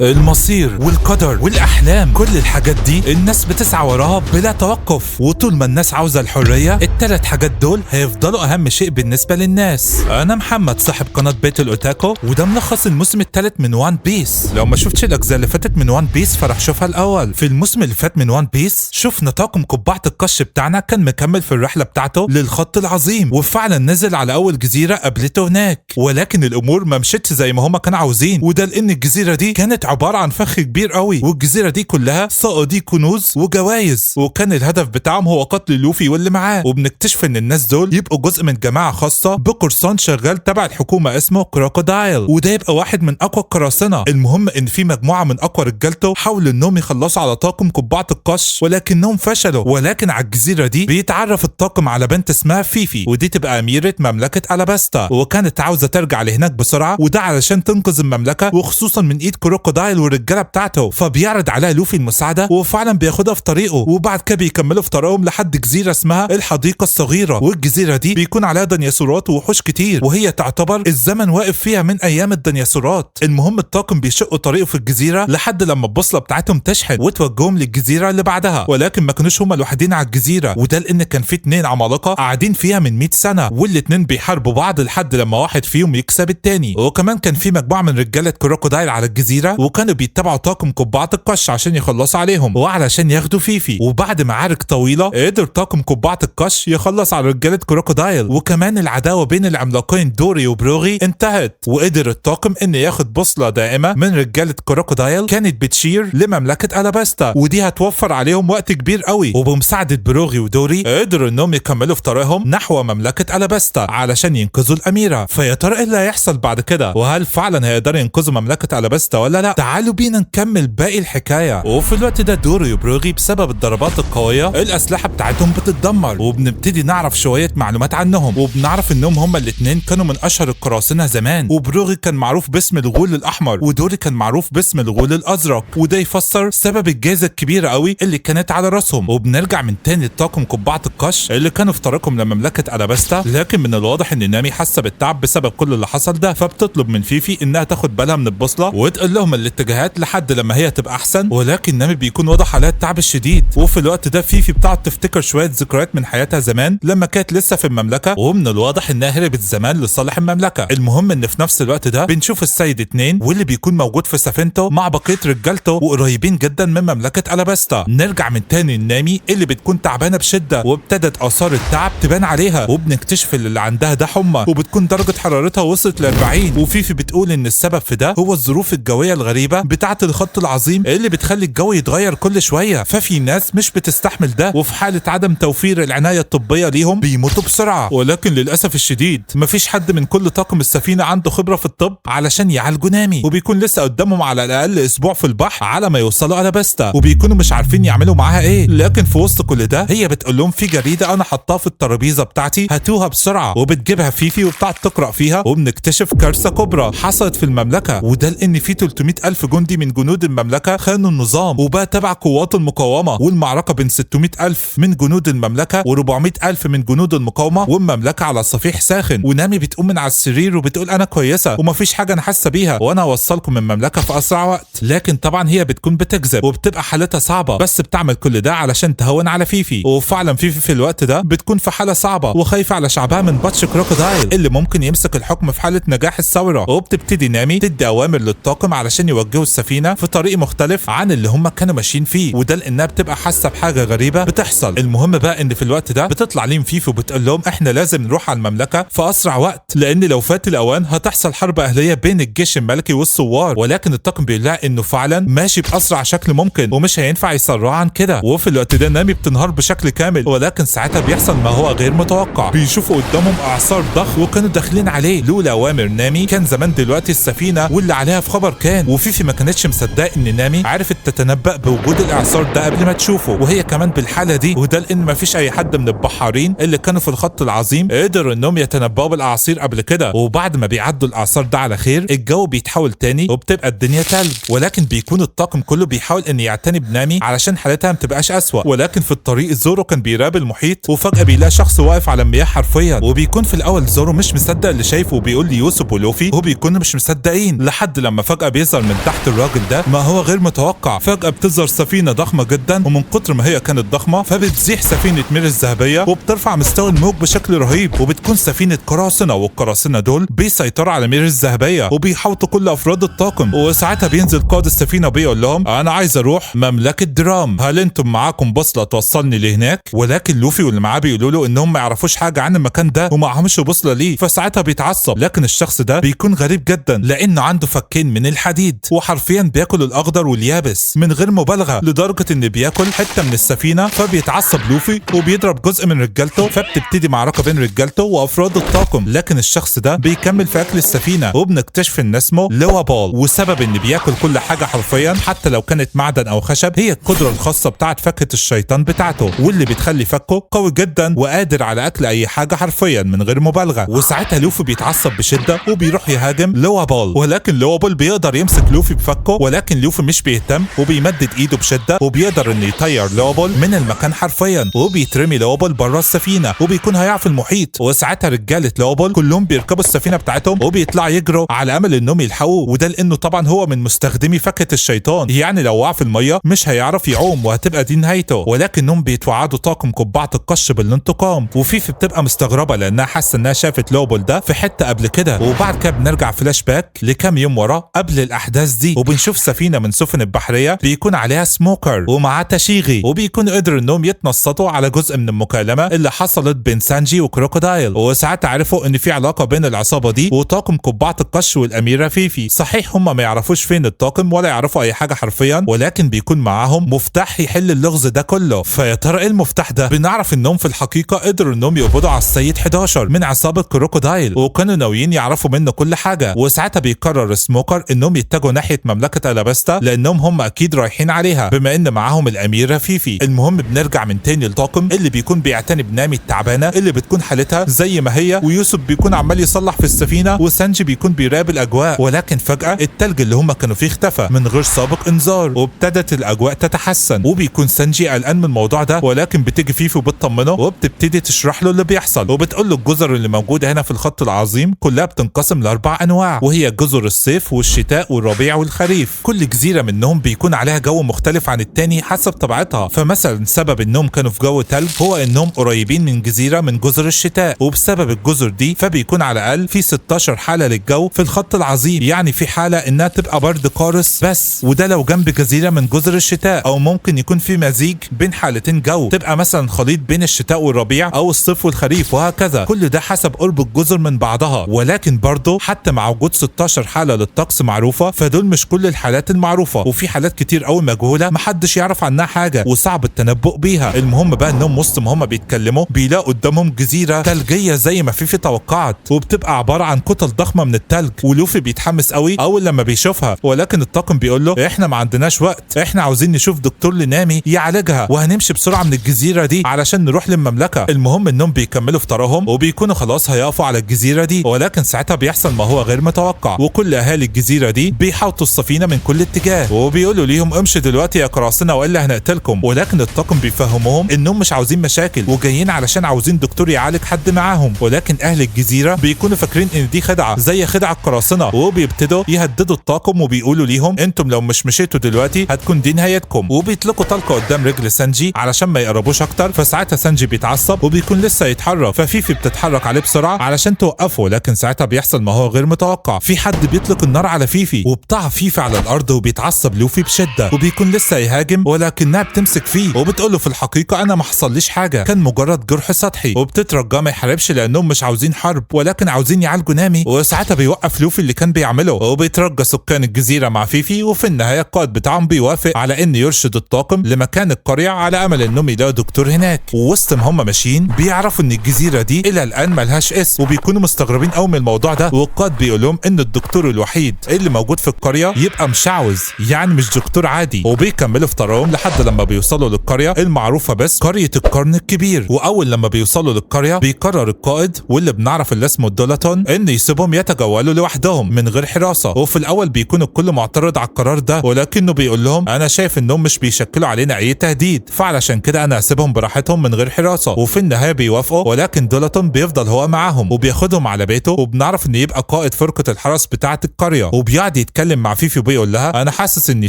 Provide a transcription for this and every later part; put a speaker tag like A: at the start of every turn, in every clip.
A: المصير والقدر والأحلام، كل الحاجات دي الناس بتسعى وراها بلا توقف، وطول ما الناس عاوزة الحرية التلات حاجات دول هيفضلوا أهم شيء بالنسبة للناس. أنا محمد صاحب قناة بيت الأوتاكو، وده ملخص الموسم الثالث من وان بيس. لو ما شفتش الأجزاء اللي فاتت من وان بيس فراح شوفها الأول. في الموسم اللي فات من وان بيس شفنا طاقم قبعة القش بتاعنا كان مكمل في الرحلة بتاعته للخط العظيم، وفعلا نزل على أول جزيرة قابلته هناك، ولكن الأمور ما مشيتش زي ما هما كانوا عاوزين، وده لأن الجزيرة دي كانت عبارة عن فخ كبير قوي، والجزيرة دي كلها صائدي كنوز وجوائز، وكان الهدف بتاعهم هو قتل لوفي واللي معاه. وبنكتشف ان الناس دول يبقوا جزء من جماعة خاصة بقرصان شغال تبع الحكومة اسمه كروكودايل، وده يبقى واحد من اقوى القراصنة. المهم ان في مجموعة من اقوى رجالته حاولوا انهم يخلصوا على طاقم قبعة القش ولكنهم فشلوا. ولكن على الجزيرة دي بيتعرف الطاقم على بنت اسمها فيفي، ودي تبقى اميرة مملكة الاباستا، وكانت عاوزة ترجع لهناك بسرعة، وده علشان تنقذ المملكة وخصوصا من ايد كروكودايل والرجالة بتاعته. فبيعرض عليها لوفي المساعدة وفعلا بياخدها في طريقه، وبعد كده بيكملوا في طريقهم لحد جزيرة اسمها الحديقة الصغيرة، والجزيرة دي بيكون عليها ديناصورات ووحوش كتير، وهي تعتبر الزمن واقف فيها من ايام الديناصورات. المهم الطاقم بيشقوا طريقه في الجزيرة لحد لما البوصلة بتاعتهم تشحن وتوجههم للجزيرة اللي بعدها، ولكن ما كانوش هما الوحيدين على الجزيرة، وده لان كان في اتنين عمالقة قاعدين فيها من 100 سنة، والاتنين بيحاربوا بعض لحد لما واحد فيهم يكسب التاني. وكمان كان في مجموعة من رجالة كروكودايل على الجزيرة، وكانوا بيتبعوا طاقم قبعة القش عشان يخلصوا عليهم وعلشان ياخدوا فيفي. وبعد معارك طويلة قدر طاقم قبعة القش يخلص على رجالة كروكودايل، وكمان العداوة بين العملاقين دوري وبروغي انتهت، وقدر الطاقم ان ياخد بوصلة دائمة من رجالة كروكودايل كانت بتشير لمملكة الاباستا، ودي هتوفر عليهم وقت كبير قوي. وبمساعدة بروغي ودوري قدروا انهم يكملوا في طريقهم نحو مملكة الاباستا علشان ينقذوا الاميرة. فيا ترى ايه اللي هيحصل بعد كده، وهل فعلا هيقدروا ينقذوا مملكة الاباستا ولا لا؟ تعالوا بينا نكمل باقي الحكاية. وفي الوقت ده دوري وبروغي بسبب الضربات القوية الأسلحة بتاعتهم بتتدمر، وبنبتدي نعرف شوية معلومات عنهم، وبنعرف انهم هما الاتنين كانوا من اشهر القراصنة زمان. وبروغي كان معروف باسم الغول الاحمر، ودوري كان معروف باسم الغول الازرق، وده يفسر سبب الجائزة الكبيرة قوي اللي كانت على راسهم. وبنرجع من تاني لطاقم قبعة القش اللي كانوا في طريقهم لمملكة الاباستا، لكن من الواضح ان نامي حاسة بالتعب بسبب كل اللي حصل ده، فبتطلب من فيفي انها تاخد بالها من البوصلة وتقول لهم الاتجاهات لحد لما هي تبقى احسن. ولكن نامي بيكون واضح عليها التعب الشديد، وفي الوقت ده فيفي بتقعد تفتكر شويه ذكريات من حياتها زمان لما كانت لسه في المملكه، ومن الواضح انها هربت زمان لصالح المملكه. المهم ان في نفس الوقت ده بنشوف السيد اتنين واللي بيكون موجود في سفينته مع بقيه رجالته وقريبين جدا من مملكه الاباستا. نرجع من تاني لنامي اللي بتكون تعبانه بشده، وابتدت اثار التعب تبان عليها، وبنكتشف اللي عندها ده حمى، وبتكون درجه حرارتها وصلت ل 40. وفيفي بتقول ان السبب في ده هو الظروف الجويه الغريبه بتاعه الخط العظيم اللي بتخلي الجو يتغير كل شويه، ففي ناس مش بتستحمل ده، وفي حاله عدم توفير العنايه الطبيه ليهم بيموتوا بسرعه. ولكن للاسف الشديد مفيش حد من كل طاقم السفينه عنده خبره في الطب علشان يعالجوا نامي، وبيكون لسه قدامهم على الاقل اسبوع في البحر على ما يوصلوا الاباستا، وبيكونوا مش عارفين يعملوا معاها ايه. لكن في وسط كل ده هي بتقول لهم في جريده انا حطاها في الترابيزه بتاعتي هاتوها بسرعه، وبتجيبها فيفي وبتقعد تقرا فيها، وبنكتشف كارثه كبرى حصلت في المملكه، وده لان في 300 الف جندي من جنود المملكه خانوا النظام وبقى تبع قوات المقاومه، والمعركه بين 600 الف من جنود المملكه و400 الف من جنود المقاومه، والمملكه على صفيح ساخن. ونامي بتقوم من على السرير وبتقول انا كويسه ومفيش حاجه انا حاسه بيها، وانا هوصلكم المملكه في اسرع وقت. لكن طبعا هي بتكون بتكذب وبتبقى حالتها صعبه، بس بتعمل كل ده علشان تهون على فيفي. وفعلا فيفي في الوقت ده بتكون في حاله صعبه وخايفه على شعبها من بطش كروكودايل اللي ممكن يمسك الحكم في حاله نجاح الثوره. وبتبتدي نامي تدي اوامر للطاقم علشان يوجهوا السفينه في طريق مختلف عن اللي هم كانوا ماشيين فيه، وده لانها بتبقى حاسه بحاجه غريبه بتحصل. المهم بقى ان في الوقت ده بتطلع ليهم فيفي وبتقول لهم احنا لازم نروح على المملكه في اسرع وقت، لان لو فات الاوان هتحصل حرب اهليه بين الجيش الملكي والثوار. ولكن الطاقم بيقول لها انه فعلا ماشي باسرع شكل ممكن ومش هينفع يسرعوا عن كده. وفي الوقت ده نامي بتنهار بشكل كامل، ولكن ساعتها بيحصل ما هو غير متوقع، بيشوفوا قدامهم اعصار ضخم وكانوا داخلين عليه. لولا اوامر نامي كان زمان دلوقتي السفينه واللي عليها في خبر كان. وفيفي ما كانتش مصدقه ان نامي عرفت تتنبأ بوجود الاعصار ده قبل ما تشوفه، وهي كمان بالحاله دي، وده لان ما فيش اي حد من البحارين اللي كانوا في الخط العظيم قدروا انهم يتنبأوا بالاعاصير قبل كده. وبعد ما بيعدوا الاعصار ده على خير الجو بيتحول تاني وبتبقى الدنيا تلج، ولكن بيكون الطاقم كله بيحاول ان يعتني بنامي علشان حالتها ما تبقاش اسوأ. ولكن في الطريق زورو كان بيراقب المحيط، وفجأة بيلاقي شخص واقف على المياه حرفيا، وبيكون في الاول زورو مش مصدق اللي شايفه وبيقول لي يوسف ولوفي وبيكونوا مش مصدقين، لحد لما فجأة بيظهر من تحت الراجل ده ما هو غير متوقع. فجأة بتظهر سفينة ضخمة جدا، ومن كتر ما هي كانت ضخمة فبتزيح سفينة ميري الذهبية وبترفع مستوى الموج بشكل رهيب، وبتكون سفينة قراصنة، والقراصنة دول بيسيطروا على ميري الذهبية وبيحوطوا كل افراد الطاقم. وساعتها بينزل قائد السفينة بيقول لهم انا عايز اروح مملكة درام، هل انتم معاكم بوصلة توصلني لهناك؟ ولكن لوفي واللي معاه بيقولوا له انهم ما يعرفوش حاجة عن المكان ده ومعهمش بوصلة ليه. فساعتها بيتعصب، لكن الشخص ده بيكون غريب جدا لانه عنده فكين من الحديد، وحرفيا بياكل الاخضر واليابس من غير مبالغة، لدرجة ان بياكل حتة من السفينة. فبيتعصب لوفي وبيضرب جزء من رجالته، فبتبتدي معركة بين رجالته وافراد الطاقم. لكن الشخص ده بيكمل في اكل السفينة، وبنكتشف ان اسمه لوا بول، وسبب ان بياكل كل حاجة حرفيا حتى لو كانت معدن او خشب هي القدرة الخاصة بتاعت فكة الشيطان بتاعته، واللي بتخلي فكه قوي جدا وقادر على اكل اي حاجة حرفيا من غير مبالغة. وساعتها لوفي بيتعصب بشدة وبيروح يهاجم لوا بول، ولكن لوا بول بيقدر يمسك لوفي بفكه، ولكن لوفي مش بيهتم وبيمدد ايده بشدة وبيقدر انه يطير لوا بول من المكان حرفيا، وبيترمي لوا بول بره السفينة وبيكون هيقع في المحيط. وساعتها رجالة لوا بول كلهم بيركبوا السفينة بتاعتهم وبيطلعوا يجروا على امل انهم يلحقوه، وده لانه طبعا هو من مستخدمي فكة الشيطان، يعني لو وقع في المية مش هيعرف يعوم وهتبقى دي نهايته. ولكنهم بيتوعدوا طاقم قبعة القش بالانتقام، وفيفي بتبقى مستغربة لانها حاسة انها شافت لوا بول ده في حتة قبل كده. وبعد كده بنرجع فلاش باك لكام يوم ورا قبل الاحداث دي، وبنشوف سفينة من سفن البحرية بيكون عليها سموكر ومعاه تشيغي، وبيكون قدروا انهم يتنصتوا على جزء من المكالمة اللي حصلت بين سانجي وكروكودايل. وساعتها عرفوا ان في علاقة بين العصابة دي وطاقم قبعة القش والاميرة فيفي. صحيح هم ما يعرفوش فين الطاقم ولا يعرفوا اي حاجة حرفيا، ولكن بيكون معاهم مفتاح يحل اللغز ده كله. فيا ترى ايه المفتاح ده؟ بنعرف انهم في الحقيقة قدروا انهم يقبضوا على السيد 11 من عصابة كروكودايل، وكانوا ناويين يعرفوا منه كل حاجة. وساعتها بيقرر سموكر انهم يتجهوا ناحية مملكة الاباستا لانهم هم اكيد رايحين عليها بما ان معاهم الاميرة فيفي. المهم بنرجع من تاني للطاقم اللي بيكون بيعتني بنامي التعبانة اللي بتكون حالتها زي ما هي، ويوسف بيكون عمال يصلح في السفينة، وسانجي بيكون بيراقب الاجواء. ولكن فجأة التلج اللي هم كانوا فيه اختفى من غير سابق انذار، وابتدت الاجواء تتحسن، وبيكون سانجي قلقان من الموضوع ده. ولكن بتيجي فيفي وبتطمنه وبتبتدي تشرح له اللي بيحصل، وبتقول له الجزر اللي موجودة هنا في الخط العظيم كلها بتنقسم ل4 انواع، وهي جزر الصيف والشتاء والربيع والخريف. كل جزيرة منهم بيكون عليها جو مختلف عن التاني حسب طبيعتها. فمثلا سبب انهم كانوا في جو تلج هو انهم قريبين من جزيرة من جزر الشتاء، وبسبب الجزر دي فبيكون على الاقل في 16 حالة للجو في الخط العظيم، يعني في حالة انها تبقى برد قارس بس، وده لو جنب جزيرة من جزر الشتاء، او ممكن يكون في مزيج بين حالتين جو تبقى مثلا خليط بين الشتاء والربيع او الصيف والخريف، وهكذا. كل ده حسب قرب الجزر من بعضها. ولكن برضه حتى مع وجود 16 حالة للطقس معروفة فدول مش كل الحالات المعروفة، وفي حالات كتير قوي مجهولة محدش يعرف عنها حاجة وصعب التنبؤ بيها. المهم بقى انهم وسط ما هم بيتكلموا بيلاقوا قدامهم جزيرة ثلجية زي ما في توقعت، وبتبقى عبارة عن كتل ضخمة من التلج. ولوفي بيتحمس قوي اول لما بيشوفها، ولكن الطاقم بيقول له احنا ما عندناش وقت، احنا عاوزين نشوف دكتور لنامي يعالجها، وهنمشي بسرعة من الجزيرة دي علشان نروح للمملكة. المهم انهم بيكملوا في طريقهم وبيكونوا خلاص هيقفوا على الجزيرة دي، ولكن ساعتها بيحصل ما هو غير متوقع، وكل اهالي الجزيرة دي بيحاوطوا السفينة من كل اتجاه وبيقولوا ليهم امشي دلوقتي يا قراصنة والا هنقتلكم. ولكن الطاقم بيفهموهم انهم مش عاوزين مشاكل وجايين علشان عاوزين دكتور يعالج حد معاهم. ولكن اهل الجزيرة بيكونوا فاكرين ان دي خدعة زي خدعة القراصنة، وبيبتدوا يهددوا الطاقم وبيقولوا ليهم انتم لو مش مشيتوا دلوقتي هتكون دي نهايتكم، وبيطلقوا طلقة قدام رجل سانجي علشان ما يقربوش اكتر. فساعتها سانجي بيتعصب وبيكون لسه يتحرك، ففيفي بتتحرك عليه بسرعة علشان توقفه. لكن ساعتها بيحصل ما هو غير متوقع، في حد بيطلق النار على فيفي وبتقع فيفي على الارض، وبيتعصب لوفي بشدة وبيكون لسه يهاجم، ولكنها بتمسك فيه وبتقوله في الحقيقة انا ما حصليش حاجة، كان مجرد جرح سطحي. وبتترجى ما يحاربش لانهم مش عاوزين حرب ولكن عاوزين يعالجوا نامي. وساعتها بيوقف لوفي اللي كان بيعمله وبيترجى سكان الجزيرة مع فيفي، وفي النهاية القائد بتاعهم بيوافق على ان يرشد الطاقم لمكان القرية على امل انهم يلاقوا دكتور هناك. ووسط ما هم ماشيين بيعرفوا ان الجزيرة دي الى الان ملهاش اسم، وبيكونوا مستغربين قوي من الموضوع ده. والقائد بيقول لهم ان الدكتور الوحيد اللي موجود في القرية يبقى مشعوذ، يعني مش دكتور عادي. وبيكملوا في طريقهم لحد لما بيوصلوا للقرية المعروفة بس قرية القرن الكبير. واول لما بيوصلوا للقرية بيقرر القائد واللي بنعرف اللي اسمه الدولاتون ان يسيبهم يتجولوا لوحدهم من غير حراسة. وفي الاول بيكون الكل معترض على القرار ده، ولكنه بيقول لهم انا شايف انهم مش بيشكلوا علينا اي تهديد، فعلشان كده انا هسيبهم براحتهم من غير حراسة. وفي النهاية بيوافقوا، ولكن دولاتون بيفضل هو معاهم وبياخدهم على بيته، وبنعرف ان يبقى قائد فرقة الحرس بتاعة القرية، وبيقعد بيتكلم مع فيفي وبيقول لها انا حاسس اني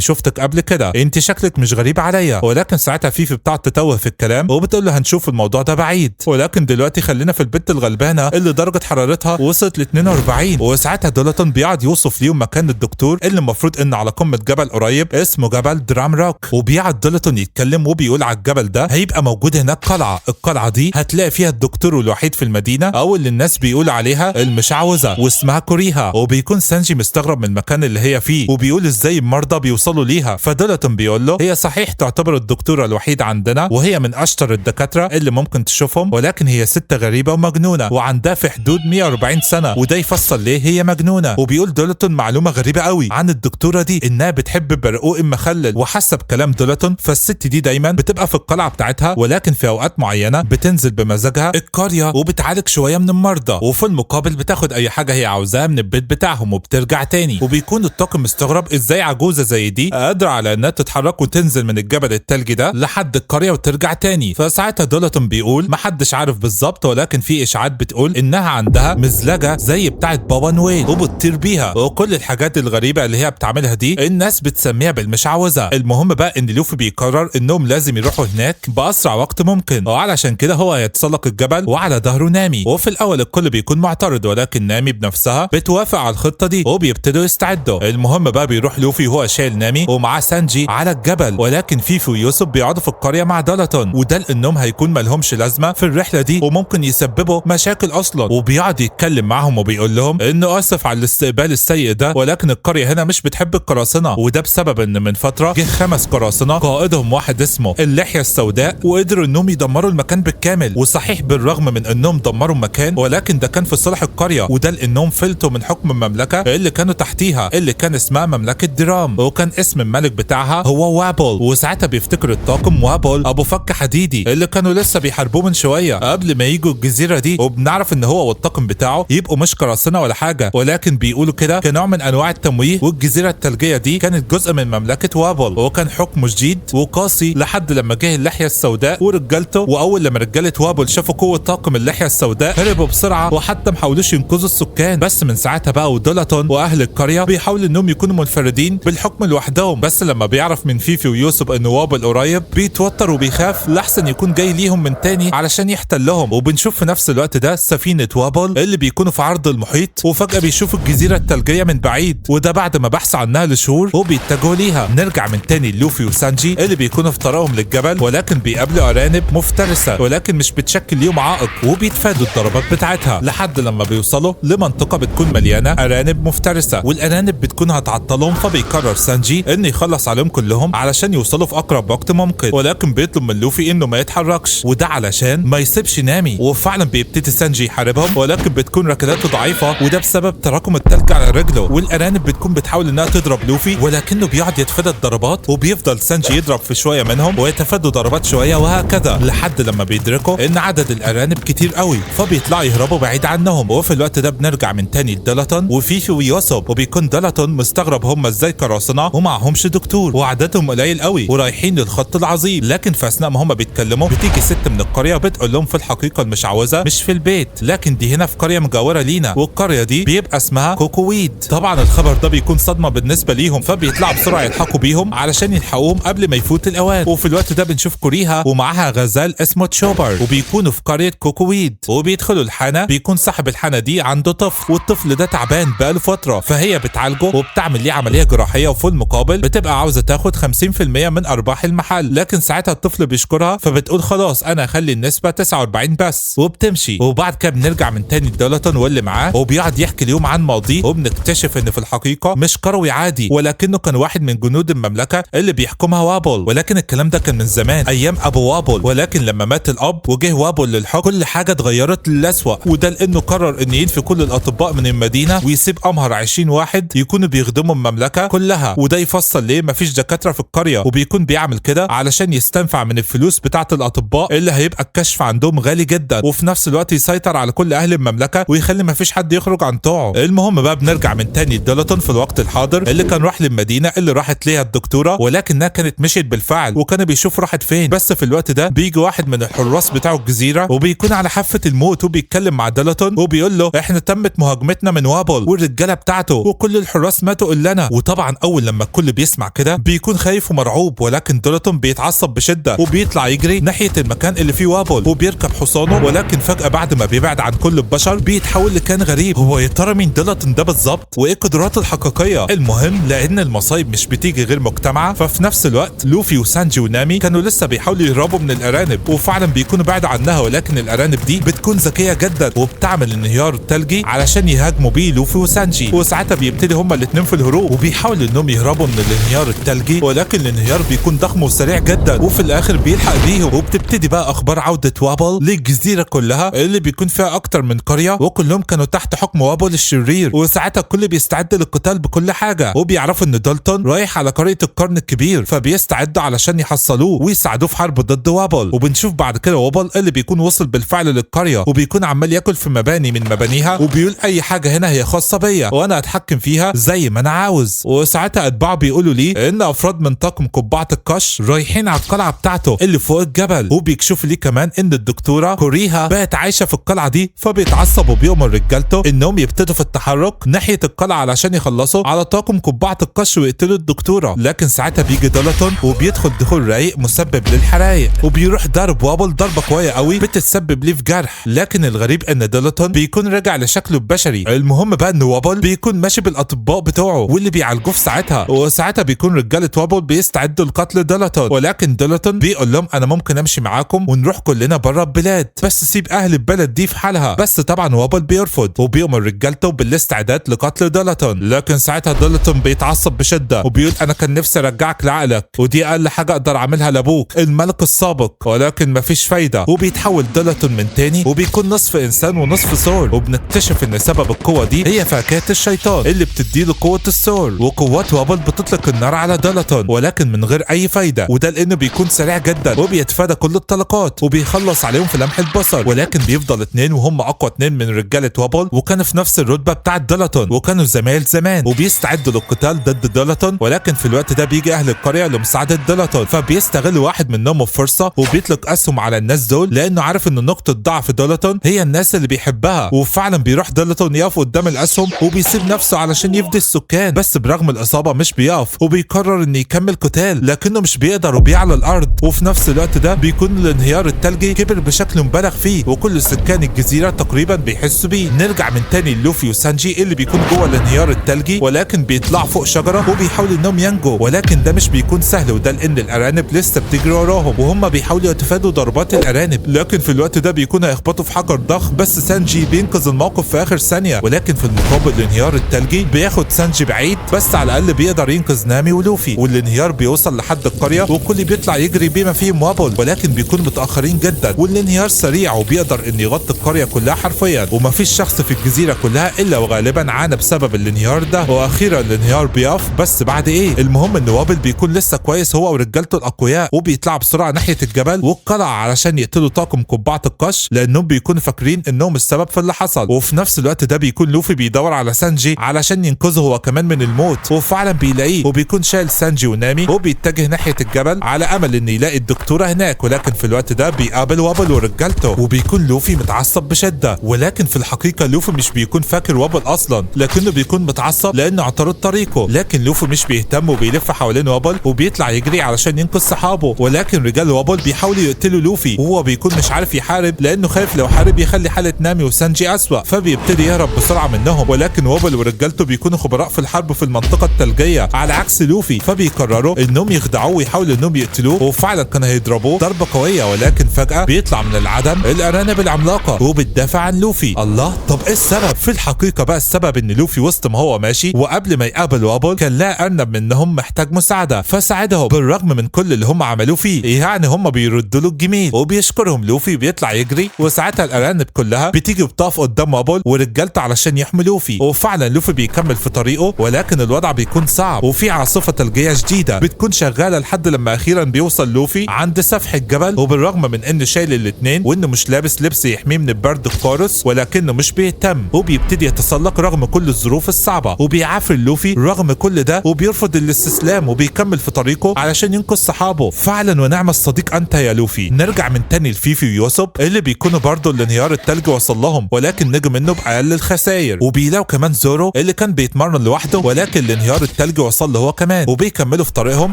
A: شفتك قبل كده، انت شكلك مش غريب عليا. ولكن ساعتها فيفي بتقعد تتوه في الكلام وبتقول له هنشوف الموضوع ده بعيد، ولكن دلوقتي خلينا في البنت الغلبانه اللي درجه حرارتها وصلت ل 42. وساعتها دولتون بيقعد يوصف ليهم مكان الدكتور اللي المفروض ان على قمه جبل قريب اسمه جبل درام روك. وبيقعد دولتون يتكلم وبيقول على الجبل ده هيبقى موجود هناك قلعه، القلعه دي هتلاقي فيها الدكتور الوحيد في المدينه او اللي الناس بيقول عليها المشعوذه واسمها كوريها. وبيكون سانجي مستغرب من المكان اللي هي فيه وبيقول ازاي المرضى بيوصلوا ليها. فدولتون بيقول له هي صحيح تعتبر الدكتوره الوحيده عندنا وهي من اشطر الدكاتره اللي ممكن تشوفهم، ولكن هي ست غريبه ومجنونه وعندها في حدود 140 سنه، وده يفسر ليه هي مجنونه. وبيقول دولتون معلومه غريبه قوي عن الدكتوره دي انها بتحب برقوق مخلل، وحسب كلام دولتون فالست دي دايما بتبقى في القلعه بتاعتها، ولكن في اوقات معينه بتنزل بمزاجها القريه وبتعالج شويه من المرضى، وفي المقابل بتاخد اي حاجه هي عاوزاها من البيت بتاعهم وبترجع تاني. وبيكون الطاقم مستغرب ازاي عجوزه زي دي قادره على انها تتحرك وتنزل من الجبل التلجي ده لحد القريه وترجع تاني. فساعتها دولتون بيقول محدش عارف بالظبط، ولكن في اشاعات بتقول انها عندها مزلجه زي بتاعه بابا نويل وبتطير بيها، وكل الحاجات الغريبه اللي هي بتعملها دي الناس بتسميها بالمشعوذه. المهم بقى ان لوفي بيقرر انهم لازم يروحوا هناك باسرع وقت ممكن، وعلشان كده هو هيتسلق الجبل وعلى ظهره نامي. وفي الاول الكل بيكون معترض، ولكن نامي بنفسها بتوافق على الخطه دي وبيبتدوا يستعدوا. المهم بقى بيروح لوفي وهو شايل نامي ومعاه سانجي على الجبل، ولكن فيفي ويوسف بيقعدوا في القريه مع دولتون، وده لانهم هيكون مالهمش لازمه في الرحله دي وممكن يسببوا مشاكل اصلا. وبيقعد يتكلم معاهم وبيقول لهم انه اسف على الاستقبال السيء ده، ولكن القريه هنا مش بتحب القراصنه، وده بسبب ان من فتره جه 5 قراصنه قائدهم واحد اسمه اللحيه السوداء وقدروا انهم يدمروا المكان بالكامل. وصحيح بالرغم من انهم دمروا المكان ولكن ده كان في صالح القريه، وده لانهم فلتوا من حكم المملكه اللي كانوا تحتيها اللي كان اسمها مملكه درام، وكان اسم الملك بتاعها هو وابل. وساعتها بيفتكر الطاقم وابل ابو فك حديدي اللي كانوا لسه بيحاربوه من شويه قبل ما يجوا الجزيره دي، وبنعرف ان هو والطاقم بتاعه يبقوا مش قراصنه ولا حاجه، ولكن بيقولوا كده كنوع من انواع التمويه. والجزيره الثلجيه دي كانت جزء من مملكه وابل، وكان حكمه شديد وقاسي لحد لما جه اللحيه السوداء ورجالته. واول لما رجاله وابل شافوا قوه طاقم اللحيه السوداء هربوا بسرعه وحتى ما حاولوش ينقذوا السكان. بس من ساعتها بقى ودولتون واهل القريه بيحاولوا انهم يكونوا منفردين بالحكم لوحدهم، بس لما بيعرف من فيفي ويوسف ان وابل قريب بيتوتر وبيخاف لاحسن يكون جاي ليهم من تاني علشان يحتلهم. وبنشوف في نفس الوقت ده سفينه وابل اللي بيكونوا في عرض المحيط، وفجاه بيشوفوا الجزيره الثلجيه من بعيد، وده بعد ما بحثوا عنها لشهور وبيتجهوا ليها. نرجع من تاني لوفي وسانجي اللي بيكونوا في طريقهم للجبل، ولكن بيقابلوا ارانب مفترسه ولكن مش بتشكل ليهم عائق، وبيتفادوا الضربات بتاعتها لحد لما بيوصلوا لمنطقه بتكون مليانه ارانب مفترسه، والارانب بتكون هتعطلهم. فبيقرر سانجي انه يخلص عليهم كلهم علشان يوصلوا في اقرب وقت ممكن، ولكن بيطلب من لوفي انه ما يتحركش، وده علشان ما يسيبش نامي. وفعلا بيبتدي سانجي يحاربهم، ولكن بتكون ركلاته ضعيفه وده بسبب تراكم التلج على رجله، والارانب بتكون بتحاول انها تضرب لوفي ولكنه بيقعد يتفادى الضربات، وبيفضل سانجي يضرب في شويه منهم ويتفادوا ضربات شويه، وهكذا لحد لما بيدركوا ان عدد الارانب كتير قوي فبيطلعوا يهربوا بعيد عنهم. وفي الوقت ده بنرجع من تاني لدولتون وفيفي ويوسف، وبيكون دولتون مستغرب هم ازاي قراصنه ومعهمش دكتور وعددهم قليل قوي ورايحين للخط العظيم. لكن في اثناء ما هم بيتكلموا بتيجي ست من القريه وبتقول لهم في الحقيقه المشعوذه مش في البيت، لكن دي هنا في قريه مجاوره لينا، والقريه دي بيبقى اسمها كوكوويد. طبعا الخبر ده بيكون صدمه بالنسبه ليهم، فبيطلعوا بسرعه يلحقوا بيهم علشان يلحقوهم قبل ما يفوت الاوان. وفي الوقت ده بنشوف كوريها ومعاها غزال اسمه تشوبر، وبيكونوا في قريه كوكوويد، وبيدخلوا الحانه. بيكون صاحب الحانه دي عنده طفل، والطفل ده تعبان بقاله فتره، فهي بتعالجه وبتعمل ليه عمليه جراحيه، وفي المقابل بتبقى عاوزه تاخد 50% من ارباح المحل. لكن ساعتها الطفل بيشكرها فبتقول خلاص انا هخلي النسبه 49 بس، وبتمشي. وبعد كده بنرجع من تاني لدولتون واللي معاه، وبيقعد يحكي اليوم عن ماضيه، وبنكتشف ان في الحقيقه مش قروي عادي ولكنه كان واحد من جنود المملكه اللي بيحكمها وابل، ولكن الكلام ده كان من زمان ايام ابو وابل. ولكن لما مات الاب وجه وابل للحكم كل حاجه اتغيرت للأسوأ، وده لانه قرر ان ينفي كل الاطباء من المدينه ويسيب امهر 20 واحد يكونوا بيخدموا المملكه كلها، وده يفسر ليه مفيش دكاتره في القريه، وبيكون بيعمل كده علشان يستنفع من الفلوس بتاعه الاطباء اللي هيبقى الكشف عندهم غالي جدا، وفي نفس الوقت يسيطر على كل اهل المملكه ويخلي مفيش حد يخرج عن طوعه. المهم بقى بنرجع من تاني لدولتون في الوقت الحاضر اللي كان راح للمدينه اللي راحت ليها الدكتوره، ولكنها كانت مشيت بالفعل وكان بيشوف راحت فين. بس في الوقت ده بيجي واحد من الحراس بتاعه الجزيره وبيكون على حافه الموت، وبيتكلم مع دولتون وبيقول له احنا تمت مهاجمتنا من وابل والرجاله بتاعته وكل الحراس ماتوا الا انا. وطبعا اول لما الكل بيسمع كده بيكون خايف ومرعوب، ولكن دولتون بيتعصب بشده وبيطلع يجري ناحيه المكان اللي فيه وابل وبيركب حصانه، ولكن فجاه بعد ما بيبعد عن كل البشر بيتحول لكائن غريب. هو يا ترى مين دولتون ده بالظبط وايه قدراته الحقيقيه؟ المهم لان المصايب مش بتيجي غير مجتمعه، ففي نفس الوقت لوفي وسانجي ونامي كانوا لسه بيحاولوا يهربوا من الارانب، وفعلا بيكونوا بعد عنها، ولكن الارانب دي بتكون ذكيه جدا وبتعمل انهيار الثلجي علشان يهاجموا بيه لوفي وسانجي. وساعتها بيبتدي هما الاثنين في الهروب وبيحاولوا انهم يهربوا من الانهيار الثلجي، ولكن الانهيار بيكون ضخم وسريع جدا، وفي الاخر بيلحق بيهم. وبتبتدي بقى اخبار عوده وابل للجزيره كلها اللي بيكون فيها اكتر من قريه، وكلهم كانوا تحت حكم وابل الشرير. وساعتها الكل بيستعد للقتال بكل حاجه، وبيعرفوا ان دولتون رايح على قريه القرن الكبير، فبيستعدوا علشان يحصلوه ويساعدوه في حرب ضد وابل. وبنشوف بعد كده وابل اللي بيكون وصل بالفعل للقريه، وبيكون عمال ياكل في مباني من مبانيها، وبيقول اي حاجه هنا هي خاصه بيا وانا اتحكم فيها زي ما انا عاوز. وساعتها اتباعه بيقولوا ليه ان افراد من طاقم قبعه القش رايحين على القلعه بتاعته اللي فوق الجبل، وبيكشفوا ليه كمان ان الدكتوره كوريها بقت عايشه في القلعه دي، فبيتعصب وبيؤمر رجالته انهم يبتدوا في التحرك ناحيه القلعه علشان يخلصوا على طاقم قبعه القش ويقتلوا الدكتوره. لكن ساعتها بيجي دولتون وبيدخل دخول رايق مسبب للحرايق، وبيروح ضرب وابل ضربه قويه قوي بتتسبب ليه في جرح. لكن الغريب ان دولتون بيكون راجع لشكله البشري. المهم بقى ان وابل بيكون ماشي بالاطباء بتوعه واللي بيعالجوه في ساعتها، وساعتها بيكون رجاله وابل بيستعدوا لقتل دولتون، ولكن دولتون بيقول لهم انا ممكن امشي معاكم ونروح كلنا بره البلاد، بس سيب اهل البلد دي في حالها. بس طبعا وابل بيرفض وبيأمر رجالته بالاستعداد لقتل دولتون. لكن ساعتها دولتون بيتعصب بشده وبيقول انا كان نفسي ارجعك لعقلك، ودي اقل حاجه اقدر اعملها لابوك الملك السابق، ولكن مفيش فايده. وبيتحول دولتون من تاني وبيكون نصف انسان ونصف ثور، وبنكتشف ان سبب القوه دي هي فاكهه الشيطان اللي بتديله قوه الثور. وقوات وابل بتطلق النار على دولتون ولكن من غير اي فايده، وده لانه بيكون سريع جدا وبيتفادى كل الطلقات وبيخلص عليهم في لمح البصر. ولكن بيفضل اتنين وهم اقوى اتنين من رجاله وابل، وكانوا في نفس الرتبه بتاعه دولتون وكانوا زمايل زمان، وبيستعدوا للقتال ضد دولتون. ولكن في الوقت ده بيجي اهل القريه لمساعده دولتون، فبيستغل واحد منهم الفرصه وبيطلق اسهم على الناس دول لانه عارف ان نقطه ضعف دولتون هي الناس اللي بيحبها. وفعلا بيروح دولتون يقف قدام الاسهم وبيسيب نفسه علشان يفدي السكان، بس برغم الاصابه مش بيقف وبيقرر انه يكمل قتال، لكنه مش بيقدر وبيعلى الارض. وفي نفس الوقت ده بيكون الانهيار الثلجي كبر بشكل مبالغ فيه وكل سكان الجزيره تقريبا بيحسوا بيه. نرجع من تاني لوفي وسانجي اللي بيكون جوه الانهيار الثلجي، ولكن بيطلعوا فوق شجره وبيحاولوا انهم ينجوا، ولكن ده مش بيكون سهل، وده لان الارانب لسه بتجري وراهم وهم بيحاولوا يتفادوا ضربات الارانب. لكن في الوقت ده بيكون هيخبطوا في حجر ضخم، بس سانجي بينقذ الموقف في اخر ثانيه. ولكن في المقابل الانهيار الثلجي بياخد سانجي بعيد، بس على الاقل بيقدر ينقذ نامي ولوفي. والانهيار بيوصل لحد القريه والكل بيطلع يجري بما فيهم وابل، ولكن بيكون متاخرين جدا والانهيار سريع وبيقدر انه يغطي القريه كلها حرفيا، ومفيش شخص في الجزيره كلها الا وغالبا عانى بسبب الانهيار ده. واخيرا الانهيار بيقف، بس بعد ايه؟ المهم ان وابل بيكون لسه كويس هو ورجالته الاقوياء، وبيطلعوا بسرعه ناحيه الجبل والقلعه علشان يقتلوا طاقم قبعه القش لانهم بيكونوا فاكرين انهم السبب في اللي حصل. وفي نفس الوقت ده بيكون لوفي بيدور على سانجي علشان ينقذه هو كمان من الموت، وفعلا بيلاقيه وبيكون شايل سانجي ونامي وبيتجه ناحيه الجبل على امل ان يلاقي الدكتوره هناك. ولكن في الوقت ده بيقابل وابل ورجالته وبيكون لوفي متعصب بشده، ولكن في الحقيقه لوفي مش بيكون فاكر وابل اصلا، لكنه بيكون متعصب لانه اعترض طريقه. لكن لوفي مش بيهتم وبيلف حوالين وابل وبيطلع يجري علشان ينقذ صحابه، ولكن رجال وابل بيحاولوا يقتلوا لوفي وهو بيكون مش عارف يحارب لانه خايف لو حارب يخلي حاله نامي وسانجي اسوأ، فبيبتدي يهرب بسرعه منهم. ولكن وابل ورجالته بيكونوا خبراء في الحرب في المنطقه الثلجيه على عكس لوفي، فبيقرروا انهم يخدعوه ويحاولوا انهم يقتلوه، وفعلا كانوا هيضربوه ضربه قويه. ولكن فجاه بيطلع من العدم الارانب العملاقه وبتدافع عن لوفي. الله، طب ايه السبب؟ في الحقيقه بقى السبب ان لوفي وسط ما هو ماشي وقبل ما يقابل وابل كان لقى ارنب منهم محتاج مساعده فساعدهم بالرغم من كل اللي هم عملوه فيه، يعني هم بيردوا له الجميل وبيشكرهم لوفي. بيطلع يجري وساعتها الارانب كلها بتيجي وبتقف قدام وابل ورجالته علشان يحموا لوفي، وفعلا لوفي بيكمل في طريقه. ولكن الوضع بيكون صعب وفي عاصفه ثلجيه شديده بتكون شغاله لحد لما اخيرا بيوصل لوفي عند سفح الجبل، وبالرغم من انه شايل الاثنين وانه مش لابس لبس يحميه من البرد القارس ولكنه مش بيهتم وبيبتدي يتسلق رغم كل الظروف الصعبه، وبيعافر لوفي رغم كل ده وبيرفض الاستسلام وبيكمل في طريقه علشان ينقذ صحابه. فعلا ونعم الصديق انت يا لوفي. نرجع من تاني لفيفي ويوسب اللي بيكونوا برضه الانهيار الثلجي وصل لهم ولكن نجوا منه باقل الخسائر، وبيلاقوا كمان زورو اللي كان بيتمرن لوحده، ولكن الانهيار التلجي وصل له هو كمان، وبيكملوا في طريقهم